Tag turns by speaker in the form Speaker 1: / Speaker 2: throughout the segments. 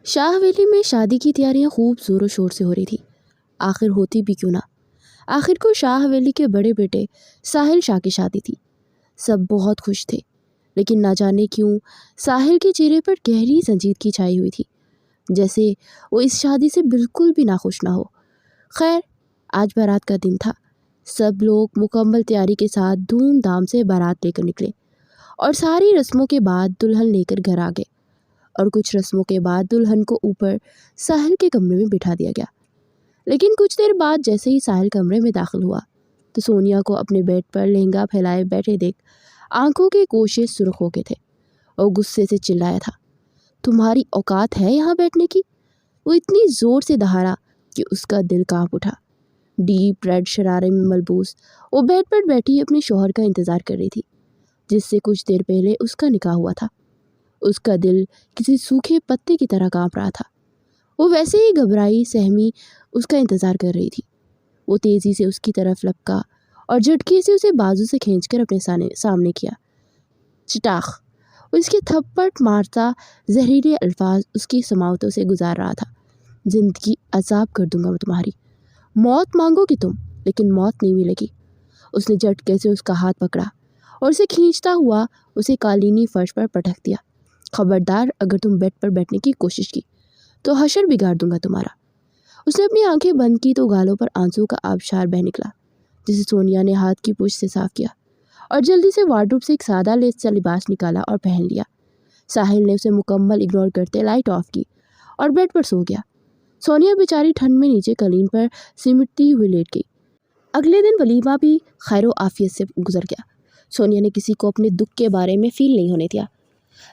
Speaker 1: शाह हवेली में शादी की तैयारियां खूब ज़ोरों शोर से हो रही थी। आखिर होती भी क्यों ना। आखिर को शाह हवेली के बड़े बेटे साहिल शाह की शादी थी। सब बहुत खुश थे, लेकिन ना जाने क्यों साहिल के चेहरे पर गहरी संजीदगी छाई हुई थी, जैसे वो इस शादी से बिल्कुल भी नाखुश ना हो। खैर, आज बारात का दिन था। सब लोग मुकम्मल तैयारी के साथ धूमधाम से बारात लेकर निकले और सारी रस्मों के बाद दुल्हन लेकर घर आ गए। और कुछ रस्मों के बाद दुल्हन को ऊपर साहिल के कमरे में बिठा दिया गया। लेकिन कुछ देर बाद जैसे ही साहिल कमरे में दाखिल हुआ तो सोनिया को अपने बेड पर लहंगा फैलाए बैठे देख आंखों के गोशे सुर्ख हो गए थे और गुस्से से चिल्लाया था, तुम्हारी औकात है यहाँ बैठने की? वो इतनी ज़ोर से दहाड़ा कि उसका दिल कांप उठा। डीप रेड शरारे में मलबूस वो बेड पर बैठी अपने शौहर का इंतज़ार कर रही थी, जिससे कुछ देर पहले उसका निकाह हुआ था। उसका दिल किसी सूखे पत्ते की तरह कांप रहा था। वो वैसे ही घबराई सहमी उसका इंतज़ार कर रही थी। वो तेज़ी से उसकी तरफ लपका और झटके से उसे बाजू से खींचकर अपने सामने किया। चिटाख! उसके थप्पड़ मारता जहरीले अल्फाज उसकी समावतों से गुजार रहा था, जिंदगी अजाब कर दूंगा मैं तुम्हारी। मौत मांगोगी तुम, लेकिन मौत नहीं मिलेगी। उसने झटके से उसका हाथ पकड़ा और उसे खींचता हुआ उसे कालीनी फर्श पर पटक दिया। खबरदार, अगर तुम बेड पर बैठने की कोशिश की तो हशर बिगाड़ दूंगा तुम्हारा। उसने अपनी आंखें बंद की तो गालों पर आंसू का आबशार बह निकला, जिसे सोनिया ने हाथ की पूंछ से साफ किया और जल्दी से वार्डरोब से एक सादा लेस सा लिबास निकाला और पहन लिया। साहिल ने उसे मुकम्मल इग्नोर करते लाइट ऑफ की और बेड पर सो गया। सोनिया बेचारी ठंड में नीचे कलीन पर सिमटती हुई लेट गई। अगले दिन वलीमा भी खैरो आफियत से गुजर गया। सोनिया ने किसी को अपने दुख के बारे में फील नहीं होने दिया।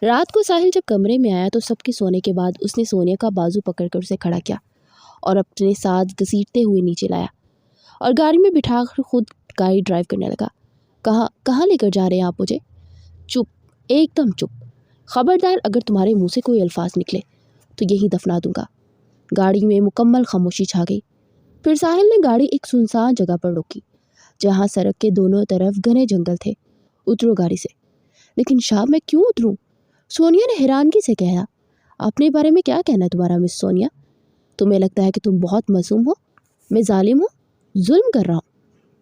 Speaker 1: रात को साहिल जब कमरे में आया तो सबके सोने के बाद उसने सोनिया का बाजू पकड़कर उसे खड़ा किया और अपने साथ घसीटते हुए नीचे लाया और गाड़ी में बिठाकर खुद गाड़ी ड्राइव करने लगा। कहाँ लेकर जा रहे हैं आप मुझे? चुप, एकदम चुप। खबरदार, अगर तुम्हारे मुंह से कोई अल्फाज निकले तो यही दफना दूंगा। गाड़ी में मुकम्मल खामोशी छा गई। फिर साहिल ने गाड़ी एक सुनसान जगह पर रोकी, जहाँ सड़क के दोनों तरफ घने जंगल थे। उतरो गाड़ी से। लेकिन शाह, मैं क्यों उतरूं? सोनिया ने हैरानगी से कहा। अपने बारे में क्या कहना है तुम्हारा मिस सोनिया? तुम्हें लगता है कि तुम बहुत मासूम हो? मैं जालिम हूँ, जुल्म कर रहा हूँ?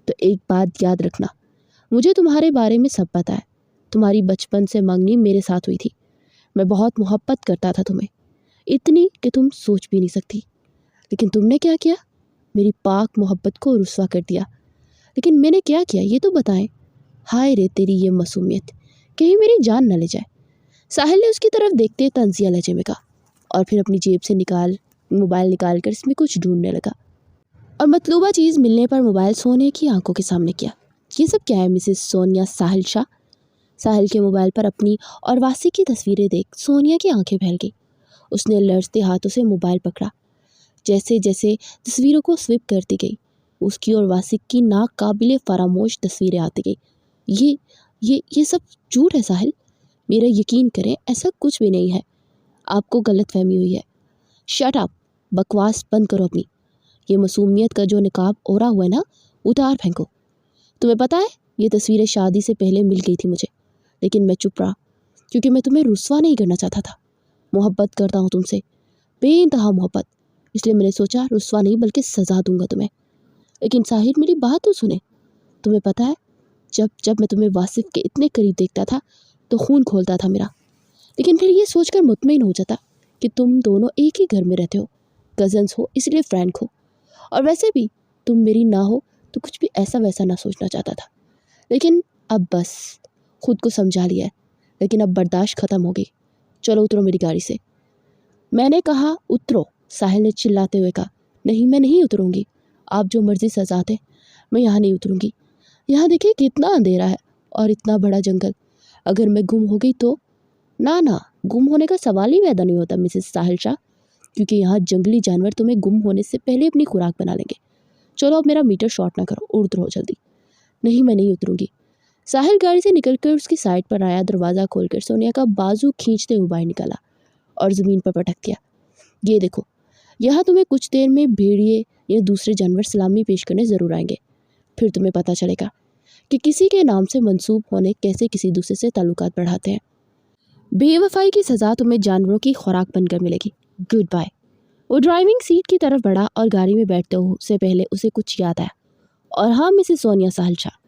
Speaker 1: तो एक बात याद रखना, मुझे तुम्हारे बारे में सब पता है। तुम्हारी बचपन से मंगनी मेरे साथ हुई थी। मैं बहुत मोहब्बत करता था तुम्हें, इतनी कि तुम सोच भी नहीं सकती। लेकिन तुमने क्या किया? मेरी पाक मोहब्बत को रुस्वा कर दिया। लेकिन मैंने क्या किया ये तो बताएं। हाय रे तेरी ये मासूमियत, कहीं मेरी जान न ले जाए। साहिल ने उसकी तरफ देखते तंजिया लहजे में कहा और फिर अपनी जेब से मोबाइल निकाल कर इसमें कुछ ढूंढने लगा और मतलूबा चीज़ मिलने पर मोबाइल सोनिया की आंखों के सामने किया। ये सब क्या है मिसेस सोनिया साहिल शाह? साहिल के मोबाइल पर अपनी और वासी की तस्वीरें देख सोनिया की आंखें फैल गई। उसने लड़ते हाथों से मोबाइल पकड़ा। जैसे जैसे तस्वीरों को स्विप करती गई, उसकी और वासिक की नाकाबिले फरामोश तस्वीरें आती गई। ये सब झूठ है साहिल, मेरा यकीन करें, ऐसा कुछ भी नहीं है। आपको गलतफहमी हुई है। शट अप, बकवास बंद करो अपनी। ये मासूमियत का जो निकाब ओढ़ा हुआ है ना, उतार फेंको। तुम्हें पता है, ये तस्वीरें शादी से पहले मिल गई थी मुझे, लेकिन मैं चुप रहा क्योंकि मैं तुम्हें रुस्वा नहीं करना चाहता था। मोहब्बत करता हूँ तुमसे, बेइंतहा मोहब्बत, इसलिए मैंने सोचा रुस्वा नहीं बल्कि सज़ा दूंगा तुम्हें। लेकिन साहिर, मेरी बात तो सुने। तुम्हें पता है, जब मैं तुम्हें वासिफ के इतने करीब देखता था तो खून खोलता था मेरा। लेकिन फिर ये सोचकर मुतमईन हो जाता कि तुम दोनों एक ही घर में रहते हो, कज़न्स हो, इसलिए फ्रेंड हो। और वैसे भी तुम मेरी ना हो तो कुछ भी ऐसा वैसा ना सोचना चाहता था। लेकिन अब बस, खुद को समझा लिया है। लेकिन अब बर्दाश्त ख़त्म हो गई। चलो उतरो मेरी गाड़ी से। मैंने कहा उतरो, साहिल ने चिल्लाते हुए कहा। नहीं, मैं नहीं उतरूँगी। आप जो मर्ज़ी सजा दें, मैं यहाँ नहीं उतरूँगी। यहाँ देखिए कितना अंधेरा है और इतना बड़ा जंगल। अगर मैं गुम हो गई तो? ना, गुम होने का सवाल ही पैदा नहीं होता मिसेस साहिल शाह, क्योंकि यहाँ जंगली जानवर तुम्हें गुम होने से पहले अपनी खुराक बना लेंगे। चलो अब मेरा मीटर शॉर्ट ना करो, उतरो जल्दी। नहीं, मैं नहीं उतरूँगी। साहिल गाड़ी से निकलकर उसकी साइड पर आया, दरवाज़ा खोलकर सोनिया का बाजू खींचते हुए बाहर निकाला और ज़मीन पर पटक दिया। ये देखो, यहाँ तुम्हें कुछ देर में भेड़िए या दूसरे जानवर सलामी पेश करने ज़रूर आएंगे। फिर तुम्हें पता चलेगा कि किसी के नाम से मंसूब होने कैसे किसी दूसरे से ताल्लुकात बढ़ाते हैं। बेवफाई की सज़ा तुम्हें जानवरों की खुराक बनकर मिलेगी। Good bye. وہ ڈرائیونگ سیٹ کی طرف بڑھا اور گاڑی میں بیٹھتے سے پہلے اسے کچھ یاد آیا۔ اور ہاں مسز سونیا ساحل شاہ،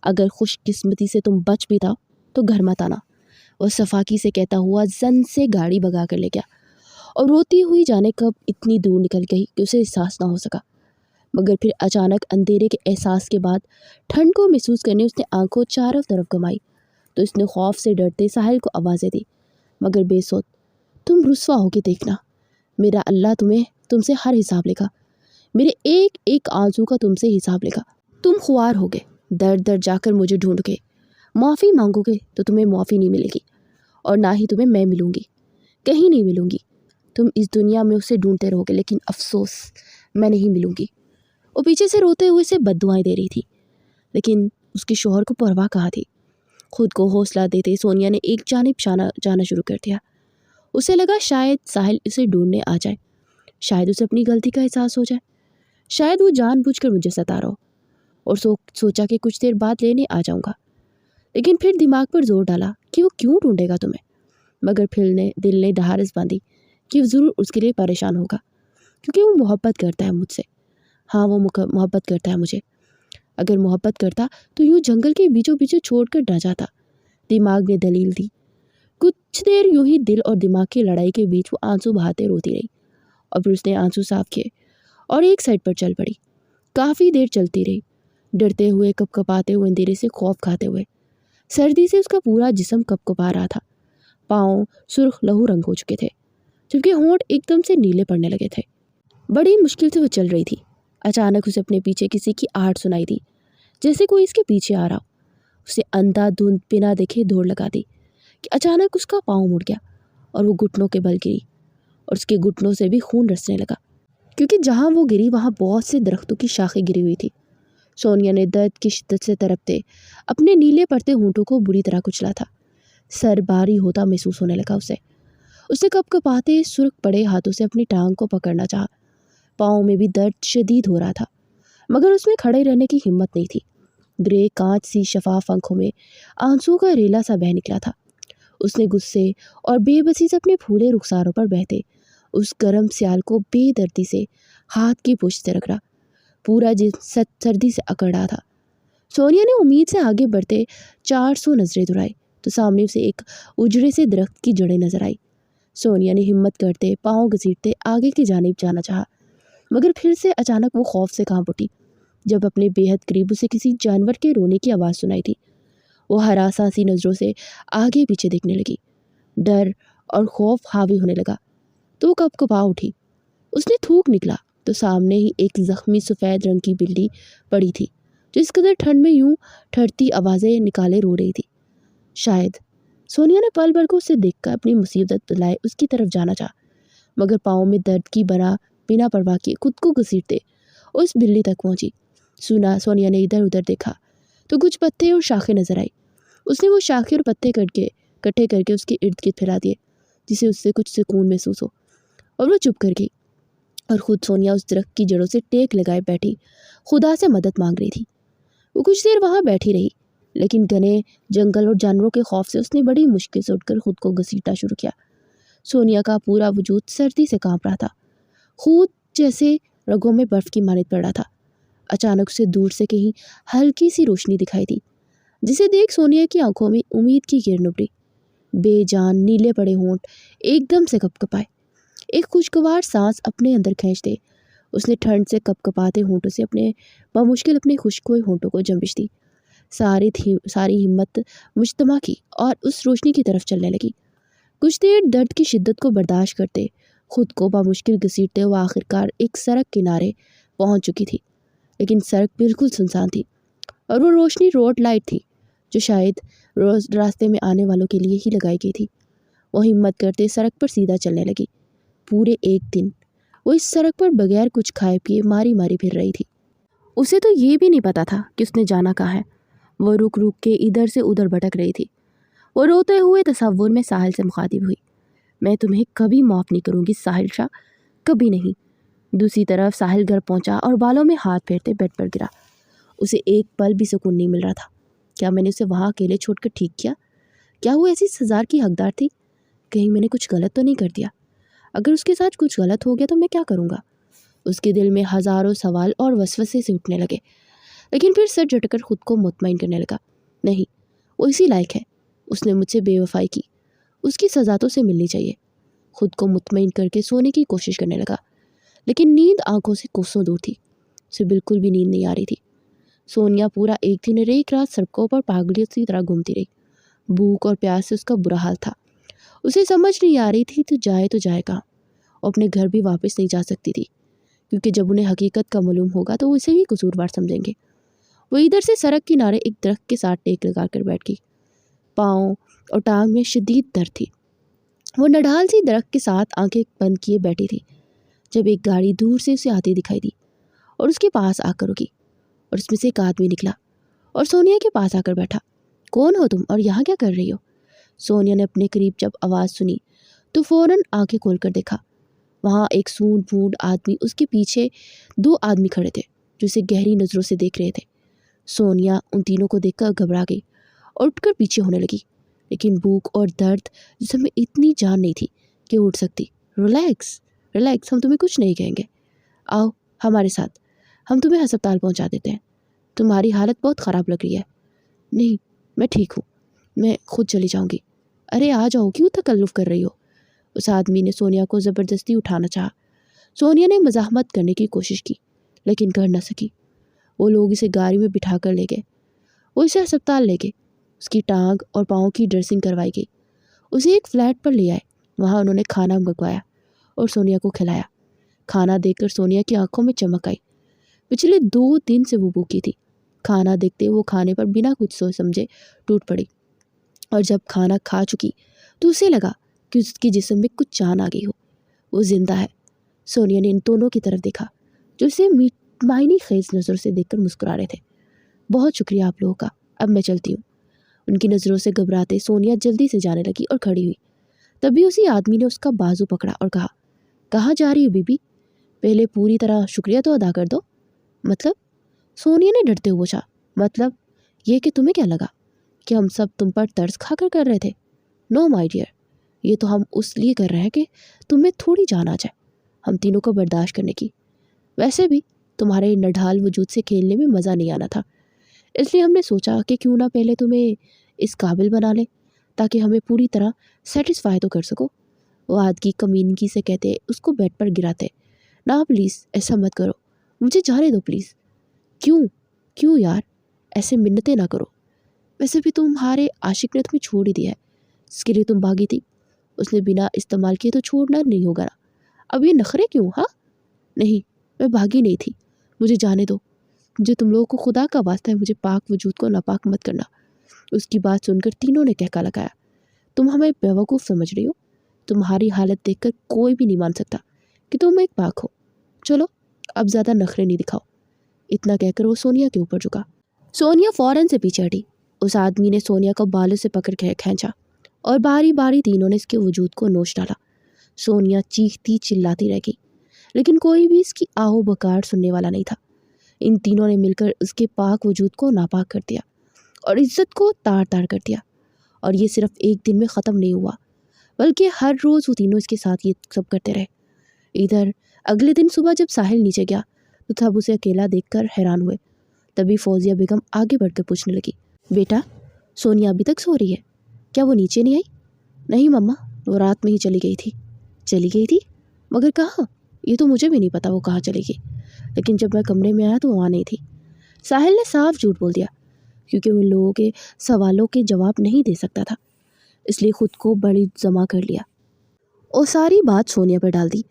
Speaker 1: اگر خوش قسمتی سے تم بچ بھی تھا تو گھر مت آنا، وہ صفاقی سے کہتا ہوا زن سے گاڑی بھگا کر لے گیا اور روتی ہوئی جانے کب اتنی دور نکل گئی کہ اسے احساس نہ ہو سکا۔ مگر پھر اچانک اندھیرے کے احساس کے بعد ٹھنڈ کو محسوس کرنے اس نے آنکھوں چاروں طرف گھمائی تو اس نے خوف سے ڈرتے ساحل کو آوازیں دی، مگر بے سود، تم رسوا ہو کے دیکھنا، میرا اللہ تم سے ہر حساب لے گا، میرے ایک ایک آنسو کا تم سے حساب لے گا۔ تم خوار ہو گے، در در جا کر مجھے ڈھونڈ گے، معافی مانگو گے تو تمہیں معافی نہیں ملے گی، اور نہ ہی تمہیں میں ملوں گی، کہیں نہیں ملوں گی۔ تم اس دنیا میں اسے ڈھونڈتے رہو گے، لیکن افسوس میں نہیں ملوں گی۔ وہ پیچھے سے روتے ہوئے اسے بد دعائیں دے رہی تھی، لیکن اس کے شوہر کو پرواہ کہاں تھی۔ خود کو حوصلہ دیتے سونیا نے ایک جانب جانا شروع کر دیا۔ اسے لگا شاید ساحل اسے ڈھونڈنے آ جائے، شاید اسے اپنی غلطی کا احساس ہو جائے، شاید وہ جان بوجھ کر مجھے ستا رہا ہو، اور سوچا کہ کچھ دیر بعد لینے آ جاؤں گا۔ لیکن پھر دماغ پر زور ڈالا کہ وہ کیوں ڈھونڈے گا تمہیں، مگر پھر دل نے دھارس باندھی کہ وہ ضرور اس کے لیے پریشان ہوگا، کیونکہ وہ محبت کرتا ہے مجھ سے۔ ہاں وہ محبت کرتا ہے مجھے، اگر محبت کرتا تو یوں جنگل کے بیچوں بیچوں چھوڑ کر نہ جاتا۔ دماغ نے دلیل دی۔ کچھ دیر یوں ہی دل اور دماغ کی لڑائی کے بیچ وہ آنسو بہاتے روتی رہی، اور پھر اس نے آنسو صاف کیے اور ایک سائڈ پر چل پڑی۔ کافی دیر چلتی رہی، ڈرتے ہوئے، کپ کپاتے ہوئے، اندھیرے سے خوف کھاتے ہوئے۔ سردی سے اس کا پورا جسم کپ کپا رہا تھا، پاؤں سرخ لہو رنگ ہو چکے تھے، جبکہ ہونٹ ایک دم سے نیلے پڑنے لگے تھے۔ بڑی مشکل سے وہ چل رہی تھی۔ اچانک اسے اپنے پیچھے کسی کی آہٹ سنائی دی، جیسے کوئی اس کے پیچھے آ رہا ہو۔ اسے اندھا دھند بنا دیکھے دوڑ لگا دی کہ اچانک اس کا پاؤں مڑ گیا اور وہ گھٹنوں کے بل گری، اور اس کے گھٹنوں سے بھی خون رسنے لگا، کیونکہ جہاں وہ گری وہاں بہت سے درختوں کی شاخیں گری ہوئی تھی۔ سونیا نے درد کی شدت سے تڑپتے اپنے نیلے پڑتے ہونٹوں کو بری طرح کچلا تھا۔ سر بھاری ہوتا محسوس ہونے لگا اسے کپ کپاتے سرخ پڑے ہاتھوں سے اپنی ٹانگ کو پکڑنا چاہا۔ پاؤں میں بھی درد شدید ہو رہا تھا، مگر اس میں کھڑے رہنے کی ہمت نہیں تھی۔ گرے کانچ سی شفاف آنکھوں میں آنسو کا ریلا سا بہہ نکلا تھا۔ اس نے غصے اور بے بسی سے اپنے پھولے رخساروں پر بہتے اس گرم سیال کو بے دردی سے ہاتھ کی پشت سے رگڑا۔ پورا جسم سردی سے اکڑ رہا تھا۔ سونیا نے امید سے آگے بڑھتے 400 نظریں دہرائی تو سامنے اسے ایک اجڑے سے درخت کی جڑیں نظر آئی۔ سونیا نے ہمت کرتے پاؤں گھسیٹتے آگے کی جانب جانا چاہا، مگر پھر سے اچانک وہ خوف سے کانپ اٹھی جب اپنے بے حد قریب اسے کسی جانور کے رونے کی آواز سنائی تھی۔ وہ ہراساں سی نظروں سے آگے پیچھے دیکھنے لگی، ڈر اور خوف حاوی ہونے لگا تو وہ کپ کپا اٹھی۔ اس نے تھوک نکلا تو سامنے ہی ایک زخمی سفید رنگ کی بلی پڑی تھی، جو اس قدر ٹھنڈ میں یوں ٹھڑتی آوازیں نکالے رو رہی تھی۔ شاید سونیا نے پل بھر کو اسے دیکھ کر اپنی مصیبت بلائے اس کی طرف جانا چاہا، مگر پاؤں میں درد کی بنا پرواہ کیے خود کو گھسیٹتے اس بلی تک پہنچی۔ سونیا نے ادھر ادھر دیکھا تو کچھ پتے اور شاخیں نظر آئی۔ اس نے وہ شاخیں اور پتے اکٹھے کر کے اس کے ارد گرد پھیلا دیے، جسے اس سے کچھ سکون محسوس ہو، اور وہ چپ کر گئی۔ اور خود سونیا اس درخت کی جڑوں سے ٹیک لگائے بیٹھی خدا سے مدد مانگ رہی تھی۔ وہ کچھ دیر وہاں بیٹھی رہی، لیکن گھنے جنگل اور جانوروں کے خوف سے اس نے بڑی مشکل سے اٹھ کر خود کو گھسیٹنا شروع کیا۔ سونیا کا پورا وجود سردی سے کانپ رہا تھا، خود جیسے رگوں میں برف کی مانند پڑ رہا تھا۔ اچانک اسے دور سے کہیں ہلکی سی روشنی دکھائی دی، جسے دیکھ سونیا کی آنکھوں میں امید کی کرن ابھری۔ بے جان نیلے پڑے ہونٹ ایک دم سے کپ کپائے، ایک خوشگوار سانس اپنے اندر کھینچ دے اس نے ٹھنڈ سے کپ کپاتے ہونٹوں سے بمشکل اپنے خشک ہوئے ہونٹوں کو جنبش دی، ساری ہمت مجتمع کی اور اس روشنی کی طرف چلنے لگی۔ کچھ دیر درد کی شدت کو برداشت کرتے خود کو بمشکل گھسیٹتے وہ آخرکار ایک سڑک کنارے پہنچ چکی تھی، لیکن سڑک بالکل سنسان تھی، اور وہ روشنی روڈ لائٹ تھی جو شاید روز راستے میں آنے والوں کے لیے ہی لگائی گئی تھی۔ وہ ہمت کرتے سڑک پر سیدھا چلنے لگی۔ پورے ایک دن وہ اس سڑک پر بغیر کچھ کھائے پیے ماری پھر رہی تھی۔ اسے تو یہ بھی نہیں پتا تھا کہ اس نے جانا کہاں ہے۔ وہ رک کے ادھر سے ادھر بھٹک رہی تھی۔ وہ روتے ہوئے تصور میں ساحل سے مخاطب ہوئی، میں تمہیں کبھی معاف نہیں کروں گی ساحل شاہ، کبھی نہیں۔ دوسری طرف ساحل گھر پہنچا اور بالوں میں ہاتھ پھیرتے بیڈ پر گرا۔ اسے ایک پل بھی سکون نہیں مل رہا تھا۔ کیا میں نے اسے وہاں اکیلے چھوڑ کر ٹھیک کیا؟ کیا وہ ایسی سزا کی حقدار تھی؟ کہیں میں نے کچھ غلط تو نہیں کر دیا؟ अगर उसके साथ कुछ गलत हो गया तो मैं क्या करूँगा? उसके दिल में हज़ारों सवाल और वसवसे से उठने लगे, लेकिन फिर सर झटकर खुद को मुतमईन करने लगा। नहीं, वो इसी लायक है। उसने मुझसे बेवफाई की, उसकी सज़ा तो उसे मिलनी चाहिए। खुद को मुतमईन करके सोने की कोशिश करने लगा, लेकिन नींद आंखों से कोसों दूर थी। उसे बिल्कुल भी नींद नहीं आ रही थी। सोनिया पूरा एक दिन और एक रात सड़कों पर पागलियों की तरह घूमती रही। भूख और प्यास से उसका बुरा हाल था। उसे समझ नहीं आ रही थी तो जाए कहाँ। और अपने घर भी वापस नहीं जा सकती थी, क्योंकि जब उन्हें हकीकत का मालूम होगा तो वो इसे ही कसूरवार समझेंगे। वो इधर से सड़क किनारे एक दरख्त के साथ टेक लगा कर बैठ गई। पाँव और टांग में शदीद दर्द थी। वो नढाल सी दरख्त के साथ आंखें बंद किए बैठी थी, जब एक गाड़ी दूर से उसे आती दिखाई दी और उसके पास आकर रुकी, और उसमें से एक आदमी निकला और सोनिया के पास आकर बैठा। कौन हो तुम और यहाँ क्या कर रही हो? सोनिया ने अपने करीब जब आवाज़ सुनी तो फौरन आंखें खोलकर देखा। वहाँ एक सूंड बूंद आदमी, उसके पीछे 2 आदमी खड़े थे जो उसे गहरी नज़रों से देख रहे थे। सोनिया उन तीनों को देखकर घबरा गई और उठकर पीछे होने लगी, लेकिन भूख और दर्द जिसमें इतनी जान नहीं थी कि उठ सकती। रिलैक्स रिलैक्स, हम तुम्हें कुछ नहीं कहेंगे। आओ हमारे साथ, हम तुम्हें अस्पताल पहुंचा देते हैं। तुम्हारी हालत बहुत ख़राब लग रही है। नहीं, मैं ठीक हूँ, मैं खुद चली जाऊँगी। अरे आ जाओ, क्यों तकल्लुफ़ कर रही हो? उस आदमी ने सोनिया को ज़बरदस्ती उठाना चाहा। सोनिया ने मज़ाहमत करने की कोशिश की, लेकिन कर न सकी। वो लोग इसे गाड़ी में बिठा कर ले गए। वो इसे अस्पताल ले गए। उसकी टांग और पाँव की ड्रेसिंग करवाई गई। उसे एक फ्लैट पर ले आए। वहाँ उन्होंने खाना मंगवाया और सोनिया को खिलाया। खाना देखकर सोनिया की आंखों में चमक आई। पिछले 2 दिन से वो भूखी थी। खाना देखते वो खाने पर बिना कुछ सोच समझे टूट पड़ी, और जब खाना खा चुकी तो उसे लगा कि उसकी जिस्म में कुछ जान आ गई हो, वो जिंदा है। सोनिया ने इन दोनों की तरफ देखा जो उसे मायनी खेज नज़रों से देखकर मुस्कुरा रहे थे। बहुत शुक्रिया आप लोगों का, अब मैं चलती हूँ। उनकी नज़रों से घबराते सोनिया जल्दी से जाने लगी और खड़ी हुई। तभी उसी आदमी ने उसका बाजू पकड़ा और कहा, कहाँ जा रही हो बीबी? पहले पूरी तरह शुक्रिया तो अदा कर दो। मतलब? सोनिया ने डरते हुए पूछा। मतलब ये कि तुम्हें क्या लगा कि हम सब तुम पर तरस खाकर कर रहे थे? नो माय डियर, ये तो हम उस लिए कर रहे हैं कि तुम्हें थोड़ी जान आ जाए, हम तीनों को बर्दाश्त करने की। वैसे भी तुम्हारे नढाल वजूद से खेलने में मज़ा नहीं आना था, इसलिए हमने सोचा कि क्यों ना पहले तुम्हें इस काबिल बना ले, ताकि हमें पूरी तरह सेटिस्फाई तो कर सको। वो आदमी कमीनगी से कहते उसको बेड पर गिराते। ना प्लीज़, ऐसा मत करो, मुझे जाने दो प्लीज़। क्यों क्यों यार, ऐसे मिन्नतें ना करो। वैसे भी तुम्हारे आशिक ने तुम्हें छोड़ ही दिया है, जिसके लिए तुम भागी थी। उसने बिना इस्तेमाल किए तो छोड़ना नहीं होगा ना। अब ये नखरे क्यों? हाँ नहीं, मैं भागी नहीं थी, मुझे जाने दो। मुझे तुम लोगों को खुदा का वास्ता है, मुझे पाक वजूद को नापाक मत करना। उसकी बात सुनकर तीनों ने कहका लगाया। तुम हमें बेवकूफ़ समझ रही हो? तुम्हारी हालत देखकर कोई भी नहीं मान सकता कि तुम एक पाक हो। चलो अब ज़्यादा नखरे नहीं दिखाओ। इतना कहकर वो सोनिया के ऊपर झुका। सोनिया फौरन से पीछे हटी। उस आदमी ने सोनिया को बालों से पकड़ के खींचा और बारी बारी तीनों ने इसके वजूद को नोच डाला। सोनिया चीखती चिल्लाती रह गई, लेकिन कोई भी इसकी आहो बकार सुनने वाला नहीं था। इन तीनों ने मिलकर उसके पाक वजूद को नापाक कर दिया और इज्जत को तार तार कर दिया। और ये सिर्फ एक दिन में ख़त्म नहीं हुआ, बल्कि हर रोज़ वो तीनों इसके साथ ये सब करते रहे। इधर अगले दिन सुबह जब साहिल नीचे गया तो तब उसे अकेला देखकर हैरान हुए। तभी फौजिया बेगम आगे बढ़कर पूछने लगी, बेटा सोनिया अभी तक सो रही है? क्या वो नीचे नहीं आई? नहीं मम्मा, वो रात में ही चली गई थी। चली गई थी? मगर कहाँ? ये तो मुझे भी नहीं पता वो कहाँ चली गई, लेकिन जब मैं कमरे में आया तो वहाँ नहीं थी। साहिल ने साफ झूठ बोल दिया, क्योंकि उन लोगों के सवालों के जवाब नहीं दे सकता था, इसलिए खुद को बड़ी जमा कर लिया और सारी बात सोनिया पर डाल दी।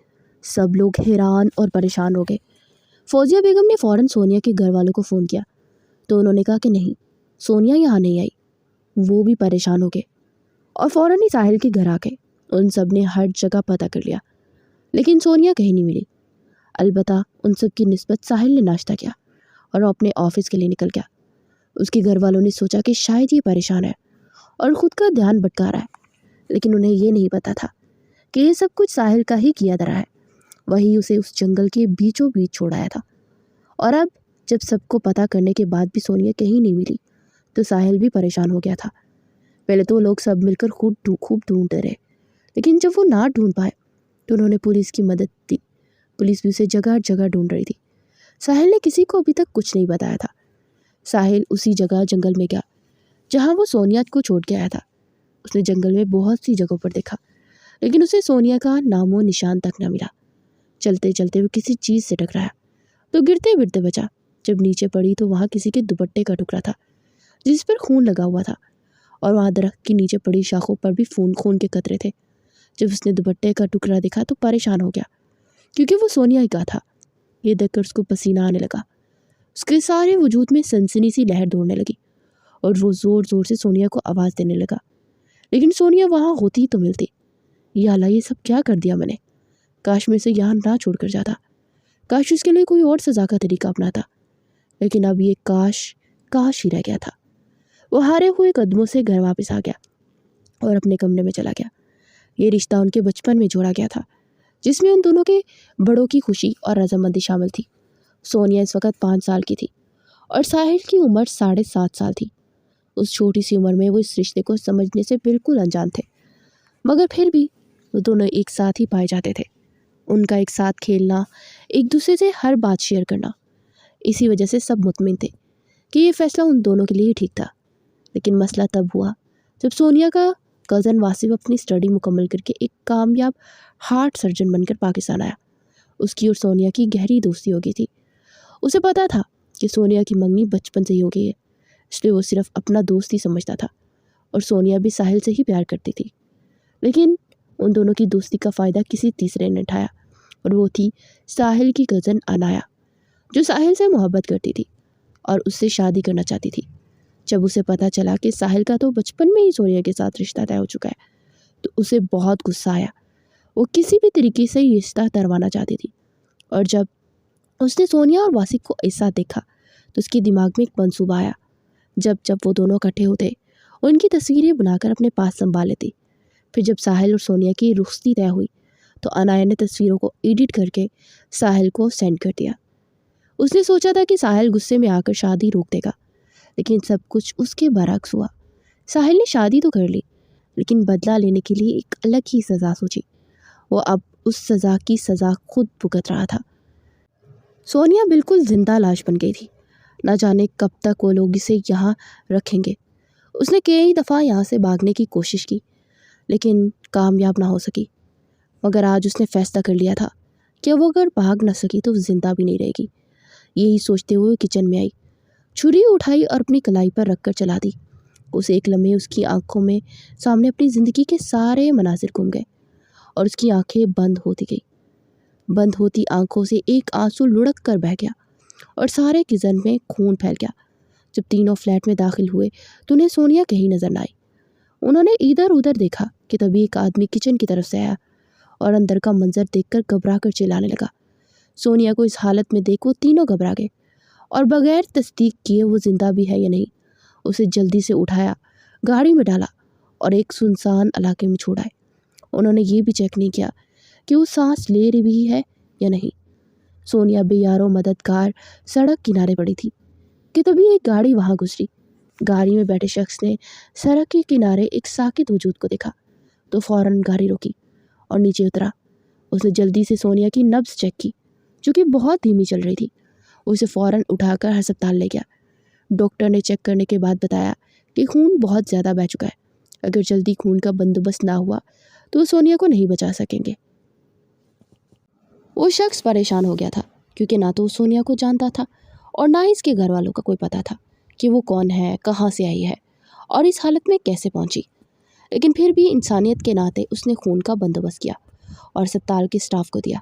Speaker 1: सब लोग हैरान और परेशान हो गए। फौजिया बेगम ने फ़ौरन सोनिया के घर वालों को फ़ोन किया तो उन्होंने कहा कि नहीं, सोनिया यहाँ नहीं आई। वो भी परेशान हो गए और फ़ौरन ही साहिल के घर आ गए। उन सब ने हर जगह पता कर लिया, लेकिन सोनिया कहीं नहीं मिली। अलबत्ता उन सब की निस्बत साहिल ने नाश्ता किया और अपने ऑफिस के लिए निकल गया। उसके घर वालों ने सोचा कि शायद ये परेशान है और ख़ुद का ध्यान भटका रहा है, लेकिन उन्हें ये नहीं पता था कि ये सब कुछ साहिल का ही किया धरा है। वही उसे उस जंगल के बीचों बीच छोड़ाया था। और अब जब सबको पता करने के बाद भी सोनिया कहीं नहीं मिली तो साहिल भी परेशान हो गया था। पहले तो लोग सब मिलकर खूब ढूंढते रहे, लेकिन जब वो ना ढूंढ पाए تو انہوں نے پولیس کی مدد دی۔ پولیس بھی اسے جگہ جگہ ڈھونڈ رہی تھی۔ ساحل نے کسی کو ابھی تک کچھ نہیں بتایا تھا۔ ساحل اسی جگہ جنگل میں گیا جہاں وہ سونیا کو چھوڑ کے آیا تھا۔ اس نے جنگل میں بہت سی جگہوں پر دیکھا، لیکن اسے سونیا کا نام و نشان تک نہ ملا۔ چلتے چلتے وہ کسی چیز سے ٹکرایا تو گرتے گرتے بچا۔ جب نیچے پڑی تو وہاں کسی کے دوپٹے کا ٹکڑا تھا جس پر خون لگا ہوا تھا، اور وہاں درخت کی نیچے پڑی شاخوں پر بھی خون کے قطرے تھے۔ جب اس نے دوپٹے کا ٹکڑا دیکھا تو پریشان ہو گیا، کیونکہ وہ سونیا کا تھا۔ یہ دیکھ کر اس کو پسینہ آنے لگا۔ اس کے سارے وجود میں سنسنی سی لہر دوڑنے لگی، اور وہ زور زور سے سونیا کو آواز دینے لگا، لیکن سونیا وہاں ہوتی تو ملتی۔ یا اللہ، یہ سب کیا کر دیا میں نے؟ کاش میں اسے یہاں نہ چھوڑ کر جاتا، کاش اس کے لیے کوئی اور سزا کا طریقہ اپناتا، لیکن اب یہ کاش ہی رہ گیا تھا۔ وہ ہارے ہوئے قدموں سے گھر واپس آ گیا اور اپنے کمرے میں چلا گیا۔ یہ رشتہ ان کے بچپن میں جوڑا گیا تھا، جس میں ان دونوں کے بڑوں کی خوشی اور رضامندی شامل تھی۔ سونیا اس وقت 5 سال کی تھی اور ساحل کی عمر 7.5 سال تھی۔ اس چھوٹی سی عمر میں وہ اس رشتے کو سمجھنے سے بالکل انجان تھے، مگر پھر بھی وہ دونوں ایک ساتھ ہی پائے جاتے تھے۔ ان کا ایک ساتھ کھیلنا، ایک دوسرے سے ہر بات شیئر کرنا، اسی وجہ سے سب مطمئن تھے کہ یہ فیصلہ ان دونوں کے لیے ٹھیک تھا۔ لیکن مسئلہ تب ہوا جب سونیا کا کزن واسف اپنی اسٹڈی مکمل کر کے ایک کامیاب ہارٹ سرجن بن کر پاکستان آیا۔ اس کی اور سونیا کی گہری دوستی ہو گئی تھی۔ اسے پتا تھا کہ سونیا کی منگنی بچپن سے ہی ہو گئی ہے، اس لیے وہ صرف اپنا دوست ہی سمجھتا تھا، اور سونیا بھی ساحل سے ہی پیار کرتی تھی۔ لیکن ان دونوں کی دوستی کا فائدہ کسی تیسرے نے اٹھایا، اور وہ تھی ساحل کی کزن عنایا، جو ساحل سے محبت کرتی تھی اور اس سے شادی کرنا چاہتی تھی۔ جب اسے پتہ چلا کہ ساحل کا تو بچپن میں ہی سونیا کے ساتھ رشتہ طے ہو چکا ہے تو اسے بہت غصہ آیا۔ وہ کسی بھی طریقے سے یہ رشتہ تروانا چاہتی تھی، اور جب اس نے سونیا اور واسف کو ایک ساتھ دیکھا تو اس کے دماغ میں ایک منصوبہ آیا۔ جب وہ دونوں اکٹھے ہوتے، ان کی تصویریں بنا کر اپنے پاس سنبھال لیتی۔ پھر جب ساحل اور سونیا کی رخصتی طے ہوئی تو عنایا نے تصویروں کو ایڈٹ کر کے ساحل کو سینڈ کر دیا۔ اس نے سوچا تھا کہ ساحل غصے میں آ کر شادی روک دے گا، لیکن سب کچھ اس کے برعکس ہوا۔ ساحل نے شادی تو کر لی، لیکن بدلہ لینے کے لیے ایک الگ ہی سزا سوچی۔ وہ اب اس سزا کی سزا خود بھگت رہا تھا۔ سونیا بالکل زندہ لاش بن گئی تھی۔ نہ جانے کب تک وہ لوگ اسے یہاں رکھیں گے۔ اس نے کئی دفعہ یہاں سے بھاگنے کی کوشش کی، لیکن کامیاب نہ ہو سکی۔ مگر آج اس نے فیصلہ کر لیا تھا کہ وہ اگر بھاگ نہ سکی تو زندہ بھی نہیں رہے گی۔ یہی سوچتے ہوئے کچن میں آئی، چھری اٹھائی اور اپنی کلائی پر رکھ کر چلا دی۔ اس ایک لمحے اس کی آنکھوں میں سامنے اپنی زندگی کے سارے مناظر گھوم گئے، اور اس کی آنکھیں بند ہوتی گئی۔ بند ہوتی آنکھوں سے ایک آنسو لڑک کر بہہ گیا اور سارے کچن میں خون پھیل گیا۔ جب تینوں فلیٹ میں داخل ہوئے تو انہیں سونیا کہیں نظر نہ آئی۔ انہوں نے ادھر ادھر دیکھا کہ تبھی ایک آدمی کچن کی طرف سے آیا اور اندر کا منظر دیکھ کر گھبرا کر چلانے لگا۔ سونیا کو اس حالت میں دیکھ وہ تینوں گھبرا گئے، اور بغیر تصدیق کیے وہ زندہ بھی ہے یا نہیں اسے جلدی سے اٹھایا، گاڑی میں ڈالا اور ایک سنسان علاقے میں چھوڑ آئے۔ انہوں نے یہ بھی چیک نہیں کیا کہ وہ سانس لے رہی بھی ہے یا نہیں۔ سونیا بے یار و مددگار سڑک کنارے پڑی تھی کہ تبھی ایک گاڑی وہاں گزری۔ گاڑی میں بیٹھے شخص نے سڑک کے کنارے ایک ساکت وجود کو دیکھا تو فوراً گاڑی روکی اور نیچے اترا۔ اس نے جلدی سے سونیا کی نبض چیک کی، جو کہ بہت دھیمی چل رہی تھی۔ اسے فوراً اٹھا کر ہسپتال لے گیا۔ ڈاکٹر نے چیک کرنے کے بعد بتایا کہ خون بہت زیادہ بہہ چکا ہے۔ اگر جلدی خون کا بندوبست نہ ہوا تو وہ سونیا کو نہیں بچا سکیں گے۔ وہ شخص پریشان ہو گیا تھا، کیونکہ نہ تو وہ سونیا کو جانتا تھا اور نہ ہی اس کے گھر والوں کا کوئی پتہ تھا کہ وہ کون ہے، کہاں سے آئی ہے اور اس حالت میں کیسے پہنچی۔ لیکن پھر بھی انسانیت کے ناطے اس نے خون کا بندوبست کیا اور اسپتال کے اسٹاف کو دیا۔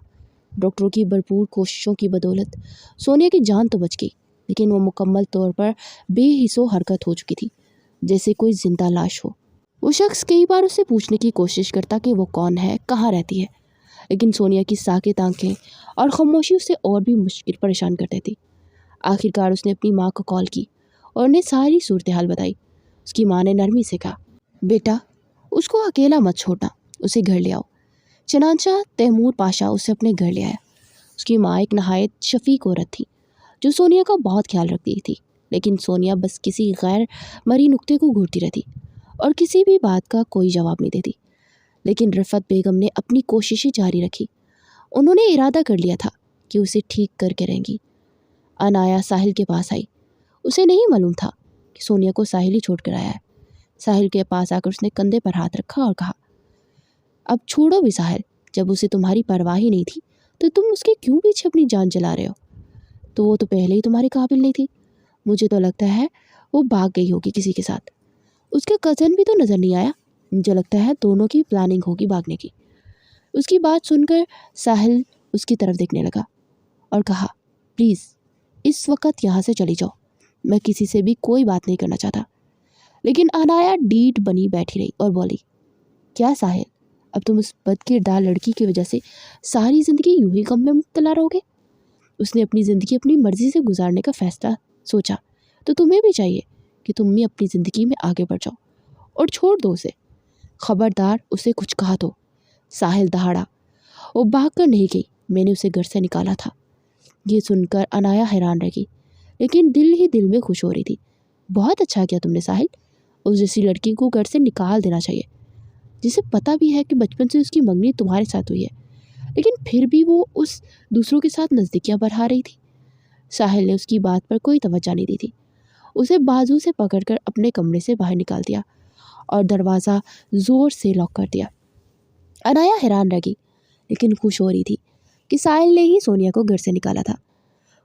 Speaker 1: ڈاکٹروں کی بھرپور کوششوں کی بدولت سونیا کی جان تو بچ گئی، لیکن وہ مکمل طور پر بے حس و حرکت ہو چکی تھی، جیسے کوئی زندہ لاش ہو۔ وہ شخص کئی بار اس سے پوچھنے کی کوشش کرتا کہ وہ کون ہے، کہاں رہتی ہے، لیکن سونیا کی ساکت آنکھیں اور خاموشی اسے اور بھی مشکل پریشان کرتی تھی۔ آخرکار اس نے اپنی ماں کو کال کی اور انہیں ساری صورتحال بتائی۔ اس کی ماں نے نرمی سے کہا، بیٹا اس کو اکیلا مت چھوڑنا، اسے گھر لے آؤ۔ چنانچہ تیمور پاشا اسے اپنے گھر لے آیا۔ اس کی ماں ایک نہایت شفیق عورت تھی جو سونیا کا بہت خیال رکھتی تھی، لیکن سونیا بس کسی غیر مری نکتے کو گھورتی رہتی اور کسی بھی بات کا کوئی جواب نہیں دیتی۔ लेकिन रफ़त बेगम ने अपनी कोशिशें जारी रखी। उन्होंने इरादा कर लिया था कि उसे ठीक करके रहेंगी। अनाया साहिल के पास आई। उसे नहीं मालूम था कि सोनिया को साहिल ही छोड़ कर आया है। साहिल के पास आकर उसने कंधे पर हाथ रखा और कहा, अब छोड़ो भी साहिल, जब उसे तुम्हारी परवाह ही नहीं थी तो तुम उसके क्यों पीछे अपनी जान जला रहे हो? तो वो तो पहले ही तुम्हारे काबिल नहीं थी। मुझे तो लगता है वो भाग गई होगी किसी के साथ। उसका कज़न भी तो नज़र नहीं आया। मुझे लगता है दोनों की प्लानिंग होगी भागने की। उसकी बात सुनकर साहिल उसकी तरफ देखने लगा और कहा, प्लीज़ इस वक्त यहाँ से चली जाओ, मैं किसी से भी कोई बात नहीं करना चाहता। लेकिन अनाया डीठ बनी बैठी रही और बोली, क्या साहिल, अब तुम उस बदकिरदार लड़की की वजह से सारी ज़िंदगी यूं ही गम में मुब्तला रहोगे? उसने अपनी ज़िंदगी अपनी मर्ज़ी से गुजारने का फ़ैसला सोचा तो तुम्हें भी चाहिए कि तुम भी अपनी ज़िंदगी में आगे बढ़ जाओ और छोड़ दो उसे। खबरदार उसे कुछ कहा तो। साहिल दहाड़ा, वो भाग कर नहीं गई, मैंने उसे घर से निकाला था। ये सुनकर अनाया हैरान रह गई, लेकिन दिल ही दिल में खुश हो रही थी। बहुत अच्छा किया तुमने साहिल, उस जैसी लड़की को घर से निकाल देना चाहिए, जिसे पता भी है कि बचपन से उसकी मंगनी तुम्हारे साथ हुई है, लेकिन फिर भी वो उस दूसरों के साथ नज़दीकियाँ बढ़ा रही थी। साहिल ने उसकी बात पर कोई तवज्जो नहीं दी थी। उसे बाजू से पकड़कर अपने कमरे से बाहर निकाल दिया और दरवाज़ा ज़ोर से लॉक कर दिया। अनाया हैरान रह गई, लेकिन खुश हो रही थी कि साहिल ने ही सोनिया को घर से निकाला था।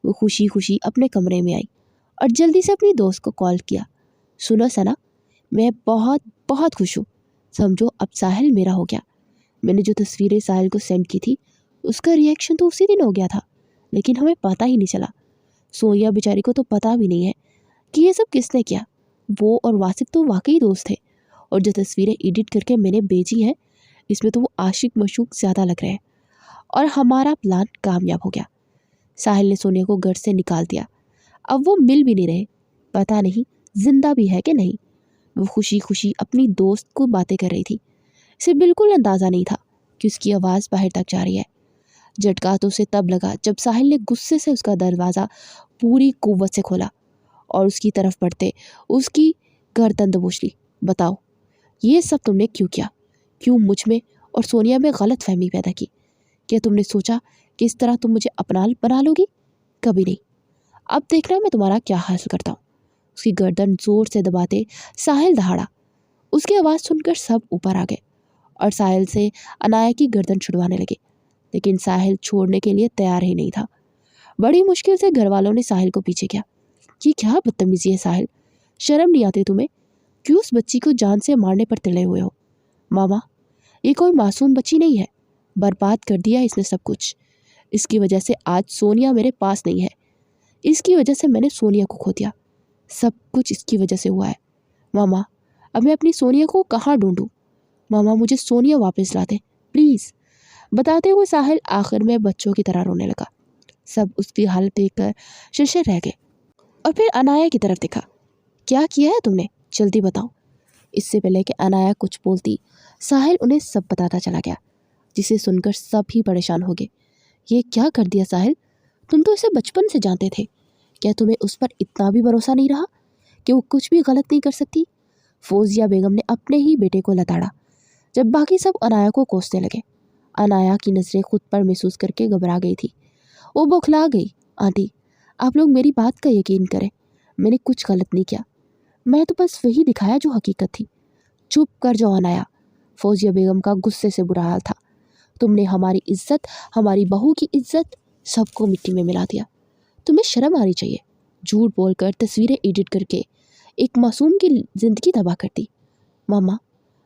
Speaker 1: वो खुशी खुशी अपने कमरे में आई और जल्दी से अपनी दोस्त को कॉल किया। सुनो सना, मैं बहुत बहुत खुश हूँ। समझो अब साहिल मेरा हो गया। मैंने जो तस्वीरें साहिल को सेंड की थी उसका रिएक्शन तो उसी दिन हो गया था, लेकिन हमें पता ही नहीं चला। सोनिया बेचारी को तो पता भी नहीं है कि ये सब किसने किया। वो और वासिफ तो वाकई दोस्त थे, और जो तस्वीरें एडिट करके मैंने भेजी हैं इसमें तो वो आशिक मशूक ज़्यादा लग रहे हैं, और हमारा प्लान कामयाब हो गया। साहिल ने सोनिया को घर से निकाल दिया। अब वो मिल भी नहीं रहे, पता नहीं जिंदा भी है कि नहीं। वो खुशी खुशी अपनी दोस्त को बातें कर रही थी। इसे बिल्कुल अंदाज़ा नहीं था कि उसकी आवाज़ बाहर तक जा रही है। झटका तो उसे तब लगा जब साहिल ने गुस्से से उसका दरवाज़ा पूरी कुव्वत से खोला और उसकी तरफ बढ़ते उसकी गर्दन दबोच ली। बताओ, ये सब तुमने क्यों किया? क्यों मुझ में और सोनिया में गलत फहमी पैदा की? क्या तुमने सोचा कि इस तरह तुम मुझे अपना बना लोगी? कभी नहीं। अब देखना मैं तुम्हारा क्या हासिल करता हूँ। उसकी गर्दन जोर से दबाते साहिल दहाड़ा। उसकी आवाज़ सुनकर सब ऊपर आ गए और साहिल से अनाया की गर्दन छुड़वाने लगे, लेकिन साहिल छोड़ने के लिए तैयार ही नहीं था। बड़ी मुश्किल से घर वालों ने साहिल को पीछे किया। ये क्या बदतमीजी है साहिल, शर्म नहीं आती तुम्हें? क्यों उस बच्ची को जान से मारने पर तुले हुए हो? मामा, ये कोई मासूम बच्ची नहीं है, बर्बाद कर दिया इसने सब कुछ। इसकी वजह से आज सोनिया मेरे पास नहीं है, इसकी वजह से मैंने सोनिया को खो दिया। सब कुछ इसकी वजह से हुआ है। मामा, अब मैं अपनी सोनिया को कहाँ ढूंढूं? मामा, मुझे सोनिया वापस ला दे प्लीज़। बताते हुए साहिल आखिर में बच्चों की तरह रोने लगा। सब उसकी हालत देखकर शर्शर रह गए और फिर अनाया की तरफ देखा। क्या किया है तुमने, जल्दी बताओ। इससे पहले कि अनाया कुछ बोलती, साहिल उन्हें सब बताता चला गया, जिसे सुनकर सब ही परेशान हो गए। ये क्या कर दिया साहिल? तुम तो इसे बचपन से जानते थे। क्या तुम्हें उस पर इतना भी भरोसा नहीं रहा कि वो कुछ भी गलत नहीं कर सकती? फौजिया बेगम ने अपने ही बेटे को लताड़ा, जब बाकी सब अनाया को कोसने लगे। अनाया की नज़रें खुद पर महसूस करके घबरा गई थी। वो बौखला गई। आंटी, आप लोग मेरी बात का यकीन करें, मैंने कुछ गलत नहीं किया। मैं तो बस वही दिखाया जो हकीकत थी। चुप कर जाओ अनाया। फौजिया बेगम का गुस्से से बुरा हाल था। तुमने हमारी इज्जत, हमारी बहू की इज्जत, सबको मिट्टी में मिला दिया। तुम्हें शर्म आनी चाहिए। झूठ बोलकर तस्वीरें एडिट करके एक मासूम की ज़िंदगी तबाह कर दी। मामा,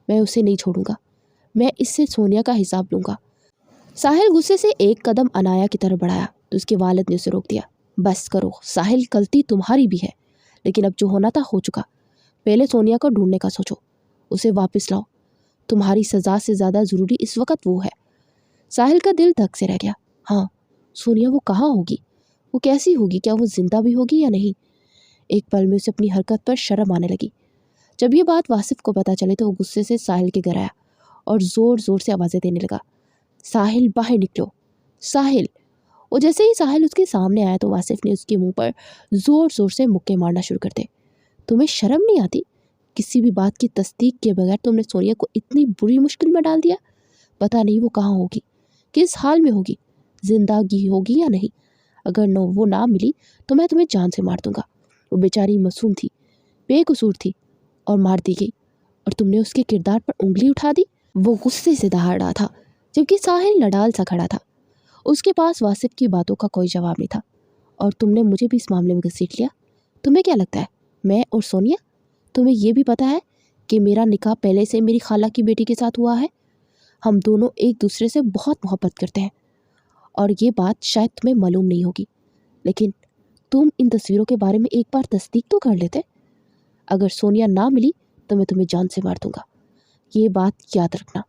Speaker 1: मैं उसे नहीं छोड़ूंगा, मैं इससे सोनिया का हिसाब लूँगा। साहिल गुस्से से एक कदम अनाया की तरफ बढ़ाया तो उसके वालिद ने उसे रोक दिया। बस करो साहिल, गलती तुम्हारी भी है, लेकिन अब जो होना था हो चुका। पहले सोनिया को ढूंढने का सोचो, उसे वापस लाओ। तुम्हारी सज़ा से ज़्यादा ज़रूरी इस वक्त वो है। साहिल का दिल धक से रह गया। हाँ, सोनिया वो कहाँ होगी, वो कैसी होगी, क्या वो जिंदा भी होगी या नहीं? एक पल में उसे अपनी हरकत पर शर्म आने लगी। जब ये बात वासिफ को पता चले तो वो गुस्से से साहिल के घर आया और ज़ोर ज़ोर से आवाज़ें देने लगा, साहिल बाहर निकलो, साहिल। और जैसे ही साहिल उसके सामने आया तो वासिफ ने उसके मुंह पर ज़ोर ज़ोर से मुक्के मारना शुरू कर दे। तुम्हें शर्म नहीं आती? किसी भी बात की तस्दीक के बगैर तुमने सोनिया को इतनी बुरी मुश्किल में डाल दिया। पता नहीं वो कहाँ होगी, किस हाल में होगी, जिंदगी होगी या नहीं। अगर वो ना मिली तो मैं तुम्हें जान से मार दूंगा। वो बेचारी मासूम थी, बेकसूर थी और मार दी गई, और तुमने उसके किरदार पर उंगली उठा दी। वो गुस्से से दहाड़ रहा था, जबकि साहिल नडाल सा खड़ा था। उसके पास वासिफ की बातों का कोई जवाब नहीं था, और तुमने मुझे भी इस मामले में घसीट लिया। तुम्हें क्या लगता है, मैं और सोनिया? तुम्हें ये भी पता है कि मेरा निकाह पहले से मेरी खाला की बेटी के साथ हुआ है। हम दोनों एक दूसरे से बहुत मोहब्बत करते हैं, और ये बात शायद तुम्हें मालूम नहीं होगी, लेकिन तुम इन तस्वीरों के बारे में एक बार तस्दीक तो कर लेते। अगर सोनिया ना मिली तो मैं तुम्हें जान से मार दूंगा, ये बात याद रखना।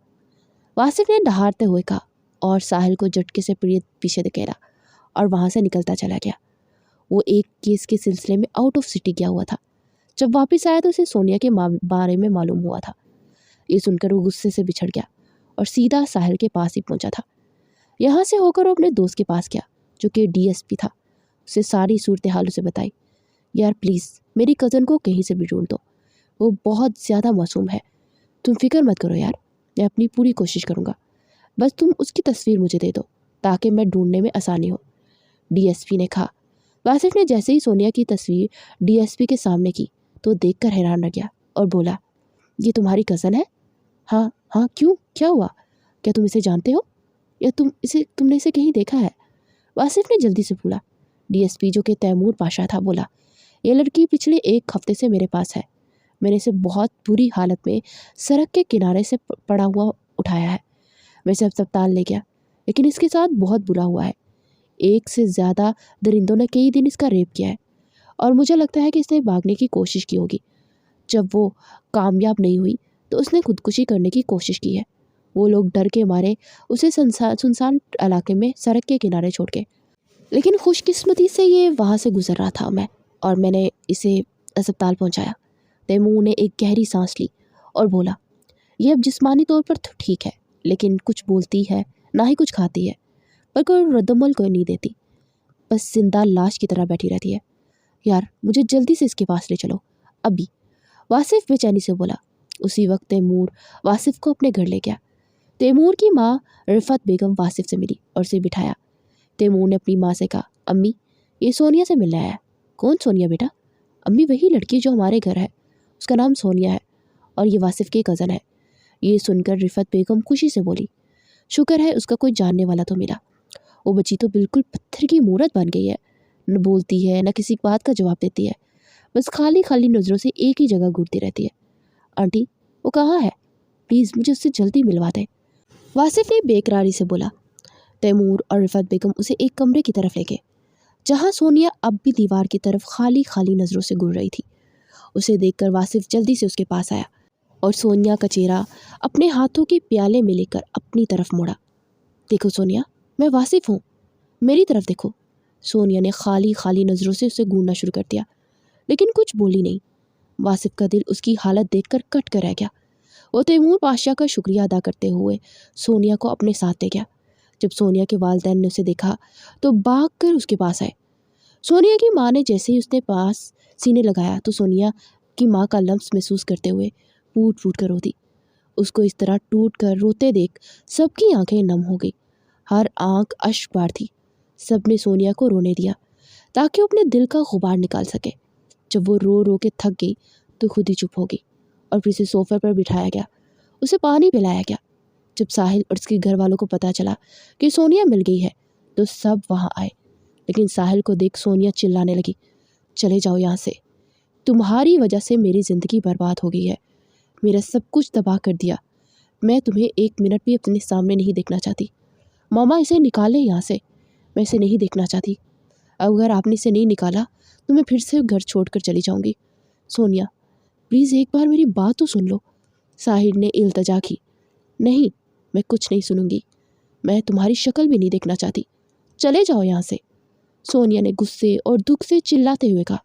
Speaker 1: वासिफ ने दहाड़ते हुए कहा, और साहिल को झटके से पीछे धकेला और वहाँ से निकलता चला गया। वो एक केस के सिलसिले में आउट ऑफ सिटी गया हुआ था। जब वापस आया तो उसे सोनिया के बारे में मालूम हुआ था। ये सुनकर वो गुस्से से बिछड़ गया और सीधा साहिल के पास ही पहुंचा था। यहाँ से होकर वो अपने दोस्त के पास गया, जो कि डीएसपी था। उसे सारी सूरत हाल उसे बताई। यार प्लीज़ मेरी कज़न को कहीं से भी ढूंढ दो, वो बहुत ज़्यादा मासूम है। तुम फिक्र मत करो यार, मैं अपनी पूरी कोशिश करूँगा। बस तुम उसकी तस्वीर मुझे दे दो ताकि मैं ढूंढने में आसानी हो, डीएसपी ने कहा। वासिफ ने जैसे ही सोनिया की तस्वीर डीएसपी के सामने की तो देखकर हैरान रह गया और बोला, ये तुम्हारी कज़न है? हाँ हाँ, क्यों, क्या हुआ? क्या तुम इसे जानते हो या तुमने इसे कहीं देखा है? वासिफ ने जल्दी से बोला। डीएसपी, जो कि तैमूर पाशा था, बोला, ये लड़की पिछले 1 हफ्ते से मेरे पास है। मैंने इसे बहुत बुरी हालत में सड़क के किनारे से पड़ा हुआ उठाया है। मैं इसे अस्पताल ले गया, लेकिन इसके साथ बहुत बुरा हुआ है। 1 से ज़्यादा दरिंदों ने कई दिन इसका रेप किया है, और मुझे लगता है कि इसने भागने की कोशिश की होगी। जब वो कामयाब नहीं हुई तो उसने खुदकुशी करने की कोशिश की है। वो लोग डर के मारे उसे सुनसान इलाके में सड़क के किनारे छोड़ के, लेकिन खुशकिस्मती से ये वहाँ से गुजर रहा था और मैंने इसे अस्पताल पहुँचाया। तैमूर ने एक गहरी सांस ली और बोला, ये अब जिस्मानी तौर पर तो ठीक है, लेकिन कुछ बोलती है ना ही कुछ खाती है, पर कोई रद्दमल कोई नहीं देती, बस जिंदा लाश की तरह बैठी रहती है। यार मुझे जल्दी से इसके पास ले चलो, अभी, वासिफ बेचैनी से बोला। उसी वक्त तैमूर वासिफ को अपने घर ले गया। तैमूर की माँ रिफत बेगम वासिफ से मिली और उसे बिठाया। तैमूर ने अपनी माँ से कहा, अम्मी ये सोनिया से मिलने आया है। कौन सोनिया बेटा? अम्मी वही लड़की जो हमारे घर है, उसका नाम सोनिया है और ये वासिफ की कज़न है। ये सुनकर रिफत बेगम खुशी से बोली, शुक्र है उसका कोई जानने वाला तो मिला। वो बच्ची तो बिल्कुल पत्थर की मूरत बन गई है, न बोलती है न किसी बात का जवाब देती है, बस खाली खाली नज़रों से एक ही जगह घूरती रहती है। आंटी वो कहाँ है? प्लीज़ मुझे उससे जल्दी मिलवा दें, वासिफ ने बेकरारी से बोला। तैमूर और रिफत बेगम उसे एक कमरे की तरफ ले गए, जहाँ सोनिया अब भी दीवार की तरफ खाली खाली नज़रों से घूर रही थी। उसे देखकर वासिफ जल्दी से उसके पास आया और सोनिया का चेहरा अपने हाथों के प्याले में लेकर अपनी तरफ मोड़ा। देखो सोनिया, मैं वासिफ हूँ, मेरी तरफ देखो। सोनिया ने खाली खाली नज़रों से उसे घूरना शुरू कर दिया, लेकिन कुछ बोली नहीं। वासिफ का दिल उसकी हालत देखकर कट कर रह गया। वो तैमूर पाशा का शुक्रिया अदा करते हुए सोनिया को अपने साथ ले गया। जब सोनिया के वालिदैन ने उसे देखा तो भाग कर उसके पास आए। सोनिया की माँ ने जैसे ही उसने पास सीने लगाया तो सोनिया की माँ का लम्स महसूस करते हुए फूट फूट कर रोती। उसको इस तरह टूट कर रोते देख सबकी आंखें नम हो गई, हर आंख अश्क बार थी। सब ने सोनिया को रोने दिया ताकि वो अपने दिल का गुबार निकाल सके। जब वो रो रो के थक गई तो खुद ही चुप हो गई और फिर उसे सोफे पर बिठाया गया। उसे पानी पिलाया गया। जब साहिल और उसके घर वालों को पता चला कि सोनिया मिल गई है तो सब वहाँ आए, लेकिन साहिल को देख सोनिया चिल्लाने लगी, चले जाओ यहाँ से, तुम्हारी वजह से मेरी ज़िंदगी बर्बाद हो गई है, मेरा सब कुछ तबाह कर दिया, मैं तुम्हें 1 मिनट भी अपने सामने नहीं देखना चाहती। मामा इसे निकालें यहाँ से, मैं इसे नहीं देखना चाहती। अगर आपने इसे नहीं निकाला तो मैं फिर से घर छोड़कर चली जाऊँगी। सोनिया प्लीज़ एक बार मेरी बात तो सुन लो, साहिल ने इल्तजा की। नहीं, मैं कुछ नहीं सुनूंगी, मैं तुम्हारी शक्ल भी नहीं देखना चाहती, चले जाओ यहाँ से, सोनिया ने गुस्से और दुख से चिल्लाते हुए कहा।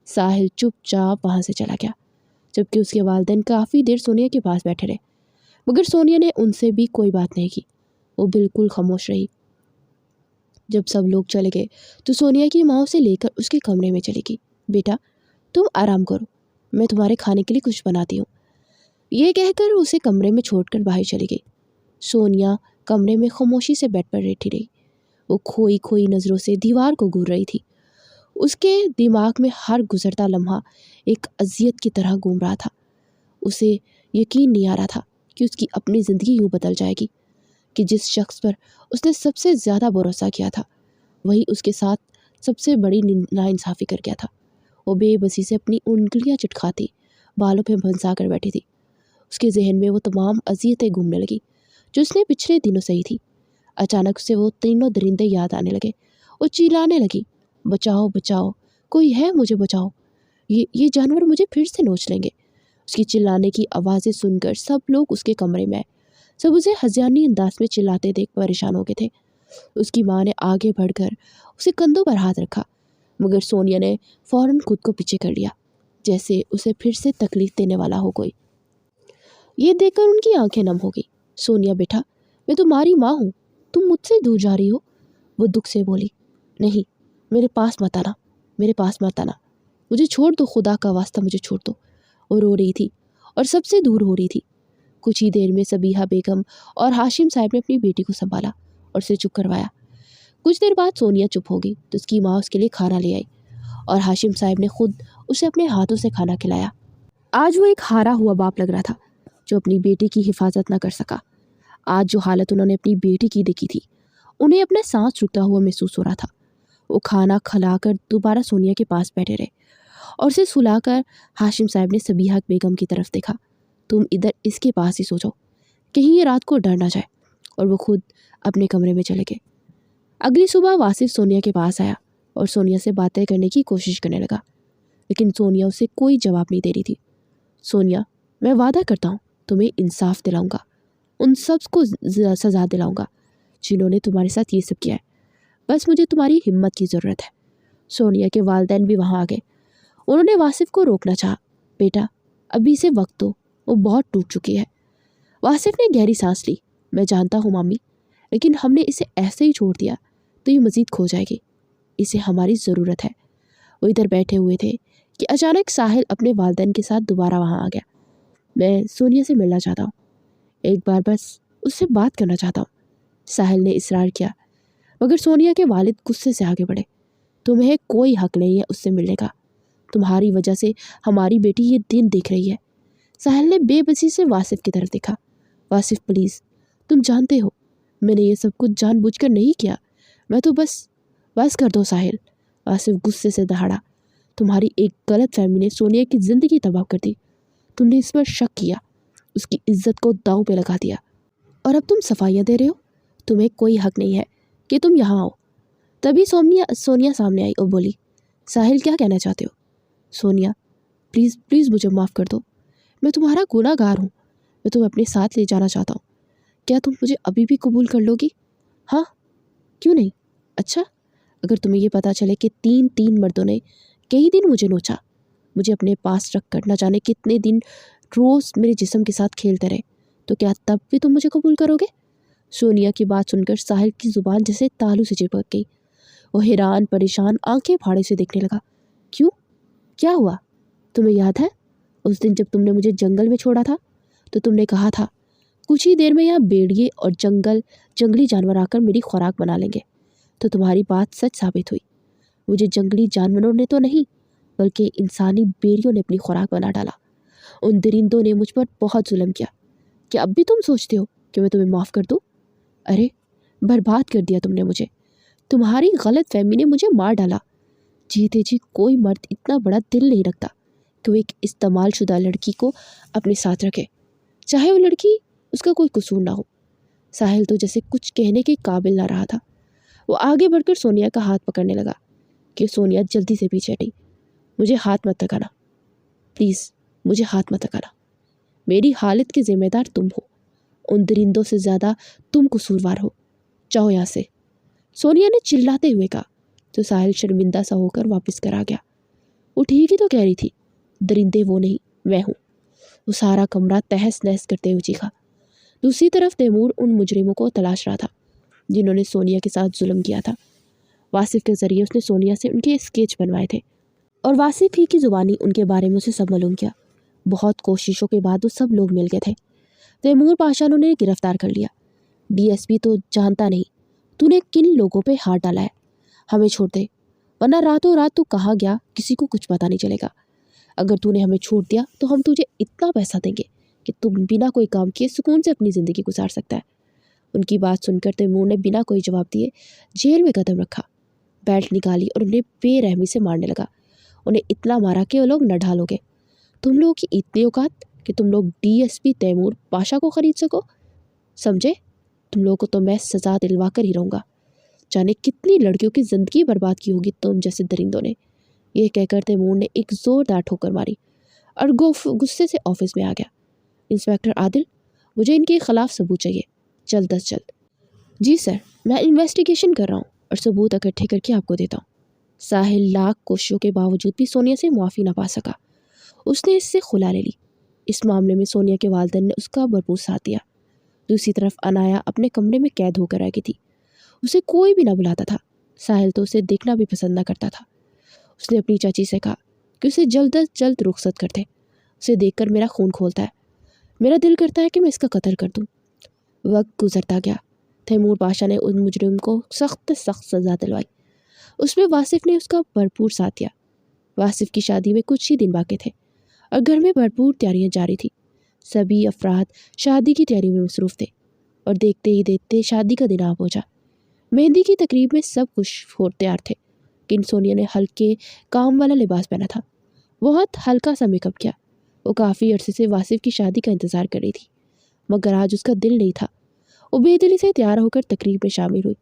Speaker 1: साहिल चुपचाप वहाँ से चला गया, जबकि उसके वालिदैन काफ़ी देर सोनिया के पास बैठे रहे, मगर सोनिया ने उनसे भी कोई बात नहीं की। वो बिल्कुल खामोश रही। जब सब लोग चले गए तो सोनिया की माँ उसे लेकर उसके कमरे में चली गई। बेटा तुम आराम करो, मैं तुम्हारे खाने के लिए कुछ बनाती हूँ। ये कहकर उसे कमरे में छोड़कर बाहर चली गई। सोनिया कमरे में खामोशी से बेड पर लेटी रही। वो खोई खोई नज़रों से दीवार को घूर रही थी। उसके दिमाग में हर गुजरता लम्हा एक अजियत की तरह घूम रहा था। उसे यकीन नहीं आ रहा था कि उसकी अपनी ज़िंदगी यूँ बदल जाएगी कि जिस शख्स पर उसने सबसे ज़्यादा भरोसा किया था वही उसके साथ सबसे बड़ी नाइंसाफ़ी कर गया था। वो बेबसी से अपनी उंगलियां चिटकाती बालों पे फंसा कर बैठी थी। उसके जहन में वो तमाम अज़ियतें घूमने लगी जो उसने पिछले दिनों सही थी। अचानक से वो तीनों दरिंदे याद आने लगे। वो चिल्लाने लगी, बचाओ बचाओ, कोई है, मुझे बचाओ, ये जानवर मुझे फिर से नोच लेंगे। उसकी चिल्लाने की आवाज़ें सुनकर सब लोग उसके कमरे में आए। सब उसे हज़ानी अंदाज में चिल्लाते देख परेशान हो गए थे। उसकी माँ ने आगे बढ़कर उसे कंधों पर हाथ रखा, मगर सोनिया ने फ़ौरन खुद को पीछे कर लिया, जैसे उसे फिर से तकलीफ़ देने वाला हो कोई। ये देखकर उनकी आंखें नम हो गई। सोनिया बेटा, मैं तुम्हारी माँ हूँ, तुम मुझसे दूर जा रही हो, वो दुख से बोली। नहीं, मेरे पास मत आना, मेरे पास मत आना, मुझे छोड़ दो, खुदा का वास्ता मुझे छोड़ दो। वो रो रही थी और सबसे दूर हो रही थी। कुछ ही देर में सबीहा बेगम और हाशिम साहब ने अपनी बेटी को संभाला और उसे चुप करवाया। कुछ देर बाद सोनिया चुप हो गई तो उसकी माँ उसके लिए खाना ले आई और हाशिम साहब ने खुद उसे अपने हाथों से खाना खिलाया। आज वो एक हारा हुआ बाप लग रहा था जो अपनी बेटी की हिफाजत ना कर सका। आज जो हालत उन्होंने अपनी बेटी की देखी थी, उन्हें अपना सांस रुकता हुआ महसूस हो रहा था। वो खाना खिलाकर दोबारा सोनिया के पास बैठे रहे और उसे सुलाकर हाशिम साहब ने सबीहा बेगम की तरफ देखा। तुम इधर इसके पास ही सो जाओ, कहीं ये रात को डर ना जाए। और वो खुद अपने कमरे में चले गए। अगली सुबह वासिफ सोनिया के पास आया और सोनिया से बातें करने की कोशिश करने लगा, लेकिन सोनिया उसे कोई जवाब नहीं दे रही थी। सोनिया, मैं वादा करता हूँ तुम्हें इंसाफ दिलाऊंगा, उन सब को सज़ा दिलाऊंगा जिन्होंने तुम्हारे साथ ये सब किया है। बस मुझे तुम्हारी हिम्मत की ज़रूरत है। सोनिया के वालिदैन भी वहाँ आ गए। उन्होंने वासिफ को रोकना चाहा। बेटा, अभी से वक्त दो, वो बहुत टूट चुकी है। वासिफ ने गहरी सांस ली। मैं जानता हूँ मामी, लेकिन हमने इसे ऐसे ही छोड़ दिया तो ये मज़ीद खो जाएगी। इसे हमारी ज़रूरत है। वो इधर बैठे हुए थे कि अचानक साहिल अपने वालिदैन के साथ दोबारा वहाँ आ गया। मैं सोनिया से मिलना चाहता हूँ, एक बार बस उससे बात करना चाहता हूँ, साहिल ने इसरार किया। मगर सोनिया के वालिद गुस्से से आगे बढ़े। तुम्हें कोई हक नहीं है उससे मिलने का, तुम्हारी वजह से हमारी बेटी ये दिन देख रही है। साहिल ने बेबसी से वासिफ की तरफ देखा। वासिफ प्लीज़, तुम जानते हो मैंने ये सब कुछ जानबूझकर नहीं किया, मैं तो बस कर दो साहिल। वासिफ गुस्से से दहाड़ा। तुम्हारी एक गलत फहमी ने सोनिया की ज़िंदगी तबाह कर दी। तुमने इस पर शक किया, उसकी इज्जत को दांव पे लगा दिया, और अब तुम सफाइयाँ दे रहे हो। तुम्हें कोई हक नहीं है कि तुम यहाँ आओ। तभी सोनिया सामने आई और बोली, साहिल क्या कहना चाहते हो? सोनिया, प्लीज़ प्लीज़ मुझे माफ़ कर दो, मैं तुम्हारा गुनहगार हूँ, मैं तुम्हें अपने साथ ले जाना चाहता हूँ। क्या तुम मुझे अभी भी कबूल कर लोगी? हाँ, क्यों नहीं। अच्छा, अगर तुम्हें ये पता चले कि तीन मर्दों ने कई दिन मुझे नोचा, मुझे अपने पास रख कर न जाने कितने दिन रोज़ मेरे जिस्म के साथ खेलते रहे, तो क्या तब भी तुम मुझे कबूल करोगे? सोनिया की बात सुनकर साहिल की ज़ुबान जैसे तालू से चिपक गई। वो हैरान परेशान आंखें फाड़े से देखने लगा। क्यों, क्या हुआ? तुम्हें याद है उस दिन जब तुमने मुझे जंगल में छोड़ा था, तो तुमने कहा था कुछ ही देर में यहाँ भेड़िए और जंगली जानवर आकर मेरी खुराक बना लेंगे। तो तुम्हारी बात सच साबित हुई। मुझे जंगली जानवरों ने तो नहीं, बल्कि इंसानी भेड़ियों ने अपनी खुराक बना डाला। उन दरिंदों ने मुझ पर बहुत जुल्म किया। क्या अब भी तुम सोचते हो कि मैं तुम्हें माफ़ कर दूँ? अरे, बर्बाद कर दिया तुमने मुझे। तुम्हारी गलत फहमी ने मुझे मार डाला। जीते जी कोई मर्द इतना बड़ा दिल नहीं रखता कि वो एक इस्तेमालशुदा लड़की को अपने साथ रखे, चाहे वो लड़की उसका कोई कसूर ना हो। साहिल तो जैसे कुछ कहने के काबिल ना रहा था। वो आगे बढ़कर सोनिया का हाथ पकड़ने लगा कि सोनिया जल्दी से पीछे हटी। मुझे हाथ मत लगाना, प्लीज़ मुझे हाथ मत लगाना। मेरी हालत के ज़िम्मेदार तुम हो, उन दरिंदों से ज़्यादा तुम कसूरवार हो। जाओ यहाँ से, सोनिया ने चिल्लाते हुए कहा। तो साहिल शर्मिंदा सा होकर वापस कर आ गया। वो ठीक ही तो कह रही थी, दरिंदे वो नहीं, मैं हूँ। वो सारा कमरा तहस नहस करते हुए चीखा। दूसरी तरफ तैमूर उन मुजरिमों को तलाश रहा था जिन्होंने सोनिया के साथ जुल्म किया था। वासिफ के ज़रिए उसने सोनिया से उनके स्केच बनवाए थे। اور واصف ہی کی زبانی ان کے بارے میں اسے سب معلوم کیا۔ بہت کوششوں کے بعد وہ سب لوگ مل گئے تھے۔ تیمور پاشا نے انہیں گرفتار کر لیا۔ ڈی ایس پی تو جانتا نہیں تو نے کن لوگوں پہ ہاتھ ڈالا ہے، ہمیں چھوڑ دے ورنہ راتوں رات تو کہا گیا کسی کو کچھ پتا نہیں چلے گا۔ اگر تو نے ہمیں چھوڑ دیا تو ہم تجھے اتنا پیسہ دیں گے کہ تم بنا کوئی کام کیے سکون سے اپنی زندگی گزار سکتا ہے۔ ان کی بات سن کر تیمور نے بنا کوئی جواب دیے جیل میں قدم رکھا، بیلٹ نکالی اور انہیں بے رحمی سے مارنے لگا۔ انہیں اتنا مارا کہ وہ لوگ نہ ڈھال ہو گئے۔ تم لوگوں کی اتنی اوقات کہ تم لوگ D S P Taimur Pasha کو خرید سکو، سمجھے؟ تم لوگوں کو تو میں سزا دلوا کر ہی رہوں گا۔ جانے کتنی لڑکیوں کی زندگی برباد کی ہوگی تم جیسے درندوں نے۔ یہ کہہ کر تیمور نے ایک زوردار ٹھوکر ماری اور غصے سے آفس میں آ گیا۔ انسپکٹر عادل، مجھے ان کے خلاف ثبوت چاہیے، جلد از جلد۔ جی سر، میں انویسٹیگیشن کر رہا ہوں اور ثبوت اکٹھے کر کے آپ کو دیتا ہوں۔ ساحل لاکھ کوششوں کے باوجود بھی سونیا سے معافی نہ پا سکا۔ اس نے اس سے خلا لے لی۔ اس معاملے میں سونیا کے والدین نے اس کا بھرپور ساتھ دیا۔ دوسری طرف انایا اپنے کمرے میں قید ہو کر رہ گئی تھی۔ اسے کوئی بھی نہ بلاتا تھا۔ ساحل تو اسے دیکھنا بھی پسند نہ کرتا تھا۔ اس نے اپنی چاچی سے کہا کہ اسے جلد از جلد رخصت کر دے، اسے دیکھ کر میرا خون کھولتا ہے، میرا دل کرتا ہے کہ میں اس کا قتل کر دوں۔ وقت گزرتا گیا۔ تیمور پاشا نے ان مجرم کو سخت سخت سزا دلوائی۔ اس میں واصف نے اس کا بھرپور ساتھ دیا۔ واصف کی شادی میں کچھ ہی دن باقی تھے اور گھر میں بھرپور تیاریاں جاری تھیں۔ سبھی افراد شادی کی تیاری میں مصروف تھے اور دیکھتے ہی دیکھتے شادی کا دن آ پہنچا۔ مہندی کی تقریب میں سب خوش ہو تیار تھے، لیکن سونیا نے ہلکے کام والا لباس پہنا تھا، بہت ہلکا سا میک اپ کیا۔ وہ کافی عرصے سے واصف کی شادی کا انتظار کر رہی تھی، مگر آج اس کا دل نہیں تھا۔ وہ بے دلی سے تیار ہو کر تقریب میں شامل ہوئی۔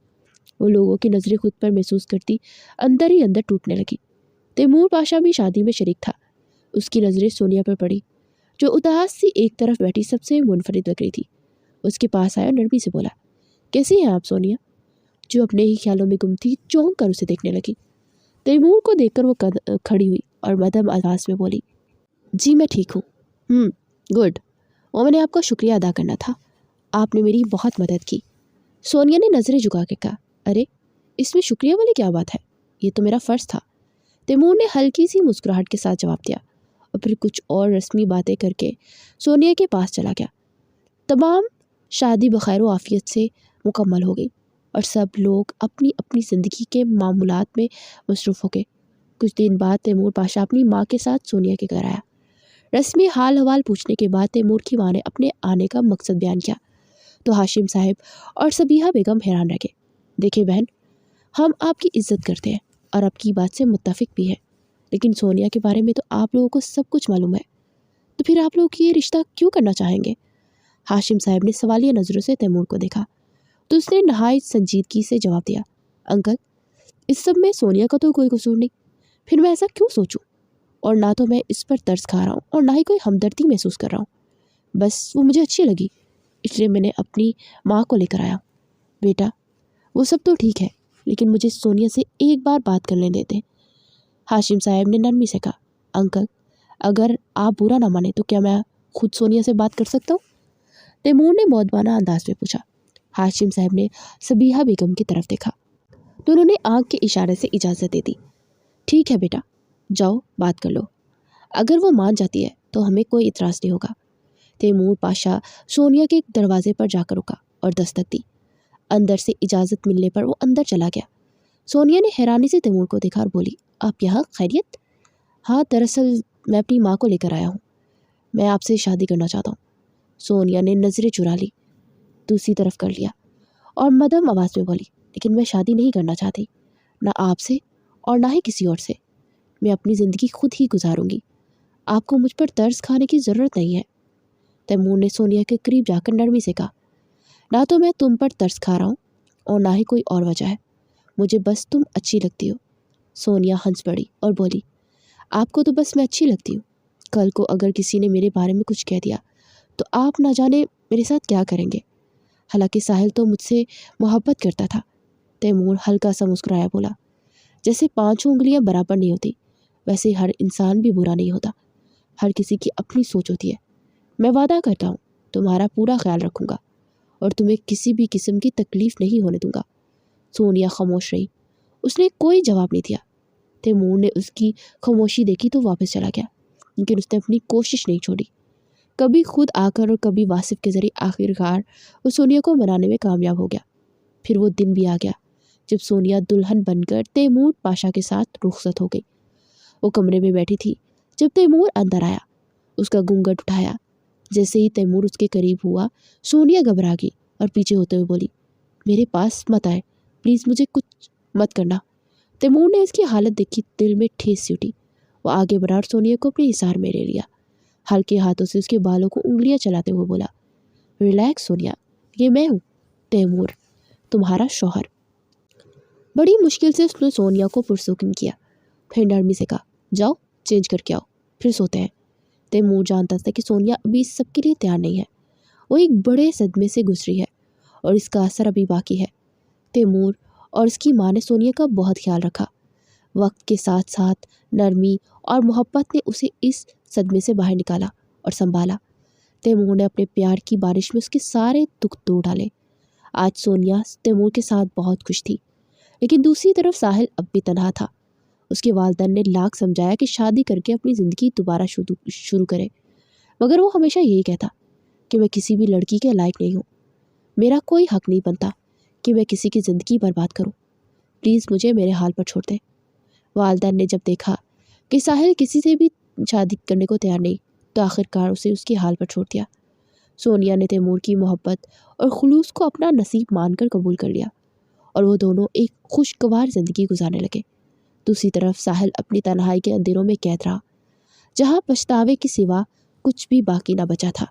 Speaker 1: وہ لوگوں کی نظریں خود پر محسوس کرتی اندر ہی اندر ٹوٹنے لگی۔ تیمور پاشا بھی شادی میں شریک تھا۔ اس کی نظریں سونیا پر پڑی، جو اداس سی ایک طرف بیٹھی سب سے منفرد لگ رہی تھی۔ اس کے پاس آیا اور نرمی سے بولا، کیسی ہیں آپ سونیا؟ جو اپنے ہی خیالوں میں گم تھی چونک کر اسے دیکھنے لگی۔ تیمور کو دیکھ کر وہ کھڑی ہوئی اور مدھم آواز میں بولی، جی میں ٹھیک ہوں۔ گڈ، وہ میں نے آپ کا شکریہ ادا کرنا تھا، آپ نے میری بہت مدد کی۔ سونیا نے نظریں جھکا کے کہا، ارے اس میں شکریہ والی کیا بات ہے، یہ تو میرا فرض تھا۔ تیمور نے ہلکی سی مسکراہٹ کے ساتھ جواب دیا اور پھر کچھ اور رسمی باتیں کر کے سونیا کے پاس چلا گیا۔ تمام شادی بخیر و عافیت سے مکمل ہو گئی اور سب لوگ اپنی اپنی زندگی کے معمولات میں مصروف ہو گئے۔ کچھ دن بعد تیمور پاشا اپنی ماں کے ساتھ سونیا کے گھر آیا۔ رسمی حال حوال پوچھنے کے بعد تیمور کی ماں نے اپنے آنے کا مقصد بیان کیا تو ہاشم صاحب اور صبیحہ بیگم حیران رہ گئے۔ دیکھیں بہن، ہم آپ کی عزت کرتے ہیں اور آپ کی بات سے متفق بھی ہیں، لیکن سونیا کے بارے میں تو آپ لوگوں کو سب کچھ معلوم ہے، تو پھر آپ لوگ یہ رشتہ کیوں کرنا چاہیں گے؟ ہاشم صاحب نے سوالیہ نظروں سے تیمور کو دیکھا تو اس نے نہایت سنجیدگی سے جواب دیا، انکل اس سب میں سونیا کا تو کوئی قصور نہیں، پھر میں ایسا کیوں سوچوں؟ اور نہ تو میں اس پر ترس کھا رہا ہوں اور نہ ہی کوئی ہمدردی محسوس کر رہا ہوں، بس وہ مجھے اچھی لگی اس لیے میں نے اپنی ماں کو لے کر آیا۔ بیٹا وہ سب تو ٹھیک ہے، لیکن مجھے سونیا سے ایک بار بات کرنے دیتے۔ ہاشم صاحب نے نرمی سے کہا، انکل اگر آپ برا نہ مانیں تو کیا میں خود سونیا سے بات کر سکتا ہوں؟ تیمور نے مؤدبانہ انداز میں پوچھا۔ ہاشم صاحب نے صبیحہ بیگم کی طرف دیکھا تو انہوں نے آنکھ کے اشارے سے اجازت دے دی۔ ٹھیک ہے بیٹا، جاؤ بات کر لو، اگر وہ مان جاتی ہے تو ہمیں کوئی اعتراض نہیں ہوگا۔ تیمور پاشا سونیا کے دروازے پر جا کر رکا اور دستک دی۔ اندر سے اجازت ملنے پر وہ اندر چلا گیا۔ سونیا نے حیرانی سے تیمور کو دیکھا اور بولی، آپ یہاں خیریت؟ ہاں دراصل میں اپنی ماں کو لے کر آیا ہوں، میں آپ سے شادی کرنا چاہتا ہوں۔ سونیا نے نظریں چرا لی، دوسری طرف کر لیا اور مدھم آواز میں بولی، لیکن میں شادی نہیں کرنا چاہتی، نہ آپ سے اور نہ ہی کسی اور سے، میں اپنی زندگی خود ہی گزاروں گی، آپ کو مجھ پر ترس کھانے کی ضرورت نہیں ہے۔ تیمور نے سونیا کے قریب جا کر نرمی سے کہا، نہ تو میں تم پر ترس کھا رہا ہوں اور نہ ہی کوئی اور وجہ ہے، مجھے بس تم اچھی لگتی ہو۔ سونیا ہنس پڑی اور بولی، آپ کو تو بس میں اچھی لگتی ہوں، کل کو اگر کسی نے میرے بارے میں کچھ کہہ دیا تو آپ نہ جانے میرے ساتھ کیا کریں گے، حالانکہ ساحل تو مجھ سے محبت کرتا تھا۔ تیمور ہلکا سا مسکرایا بولا، جیسے 5 انگلیاں برابر نہیں ہوتی ویسے ہر انسان بھی برا نہیں ہوتا، ہر کسی کی اپنی سوچ ہوتی ہے، میں وعدہ کرتا ہوں تمہارا پورا خیال رکھوں گا اور تمہیں کسی بھی قسم کی تکلیف نہیں ہونے دوں گا۔ سونیا خاموش رہی، اس نے کوئی جواب نہیں دیا۔ تیمور نے اس کی خاموشی دیکھی تو واپس چلا گیا، لیکن اس نے اپنی کوشش نہیں چھوڑی، کبھی خود آ کر اور کبھی واصف کے ذریعے۔ آخر کار وہ سونیا کو منانے میں کامیاب ہو گیا۔ پھر وہ دن بھی آ گیا جب سونیا دلہن بن کر تیمور پاشا کے ساتھ رخصت ہو گئی۔ وہ کمرے میں بیٹھی تھی جب تیمور اندر آیا، اس کا گھونگھٹ اٹھایا۔ جیسے ہی تیمور اس کے قریب ہوا، سونیا گھبرا گئی اور پیچھے ہوتے ہوئے بولی، میرے پاس مت آئے، پلیز مجھے کچھ مت کرنا۔ تیمور نے اس کی حالت دیکھی، دل میں ٹھیس سی اٹھی۔ وہ آگے بڑھا اور سونیا کو اپنے حصار میں لے لیا، ہلکے ہاتھوں سے اس کے بالوں کو انگلیاں چلاتے ہوئے بولا، ریلیکس سونیا، یہ میں ہوں تیمور، تمہارا شوہر۔ بڑی مشکل سے اس نے سونیا کو پرسکون کیا، پھر نرمی سے کہا، جاؤ چینج کر کے آؤ، پھر سوتے ہیں۔ تیمور جانتا تھا کہ سونیا ابھی اس سب کے لیے تیار نہیں ہے، وہ ایک بڑے صدمے سے گزری ہے اور اس کا اثر ابھی باقی ہے۔ تیمور اور اس کی ماں نے سونیا کا بہت خیال رکھا، وقت کے ساتھ ساتھ نرمی اور محبت نے اسے اس صدمے سے باہر نکالا اور سنبھالا۔ تیمور نے اپنے پیار کی بارش میں اس کے سارے دکھ دھو ڈالے۔ آج سونیا تیمور کے ساتھ بہت خوش تھی، لیکن دوسری طرف ساحل اب بھی تنہا تھا۔ اس کے والدین نے لاکھ سمجھایا کہ شادی کر کے اپنی زندگی دوبارہ شروع کرے، مگر وہ ہمیشہ یہی کہتا کہ میں کسی بھی لڑکی کے لائق نہیں ہوں، میرا کوئی حق نہیں بنتا کہ میں کسی کی زندگی برباد کروں، پلیز مجھے میرے حال پر چھوڑ دیں۔ والدین نے جب دیکھا کہ ساحل کسی سے بھی شادی کرنے کو تیار نہیں تو آخر کار اسے اس کے حال پر چھوڑ دیا۔ سونیا نے تیمور کی محبت اور خلوص کو اپنا نصیب مان کر قبول کر لیا اور وہ دونوں ایک خوشگوار زندگی گزارنے لگے۔ دوسری طرف ساحل اپنی تنہائی کے اندھیروں میں قید رہا، جہاں پچھتاوے کے سوا کچھ بھی باقی نہ بچا تھا۔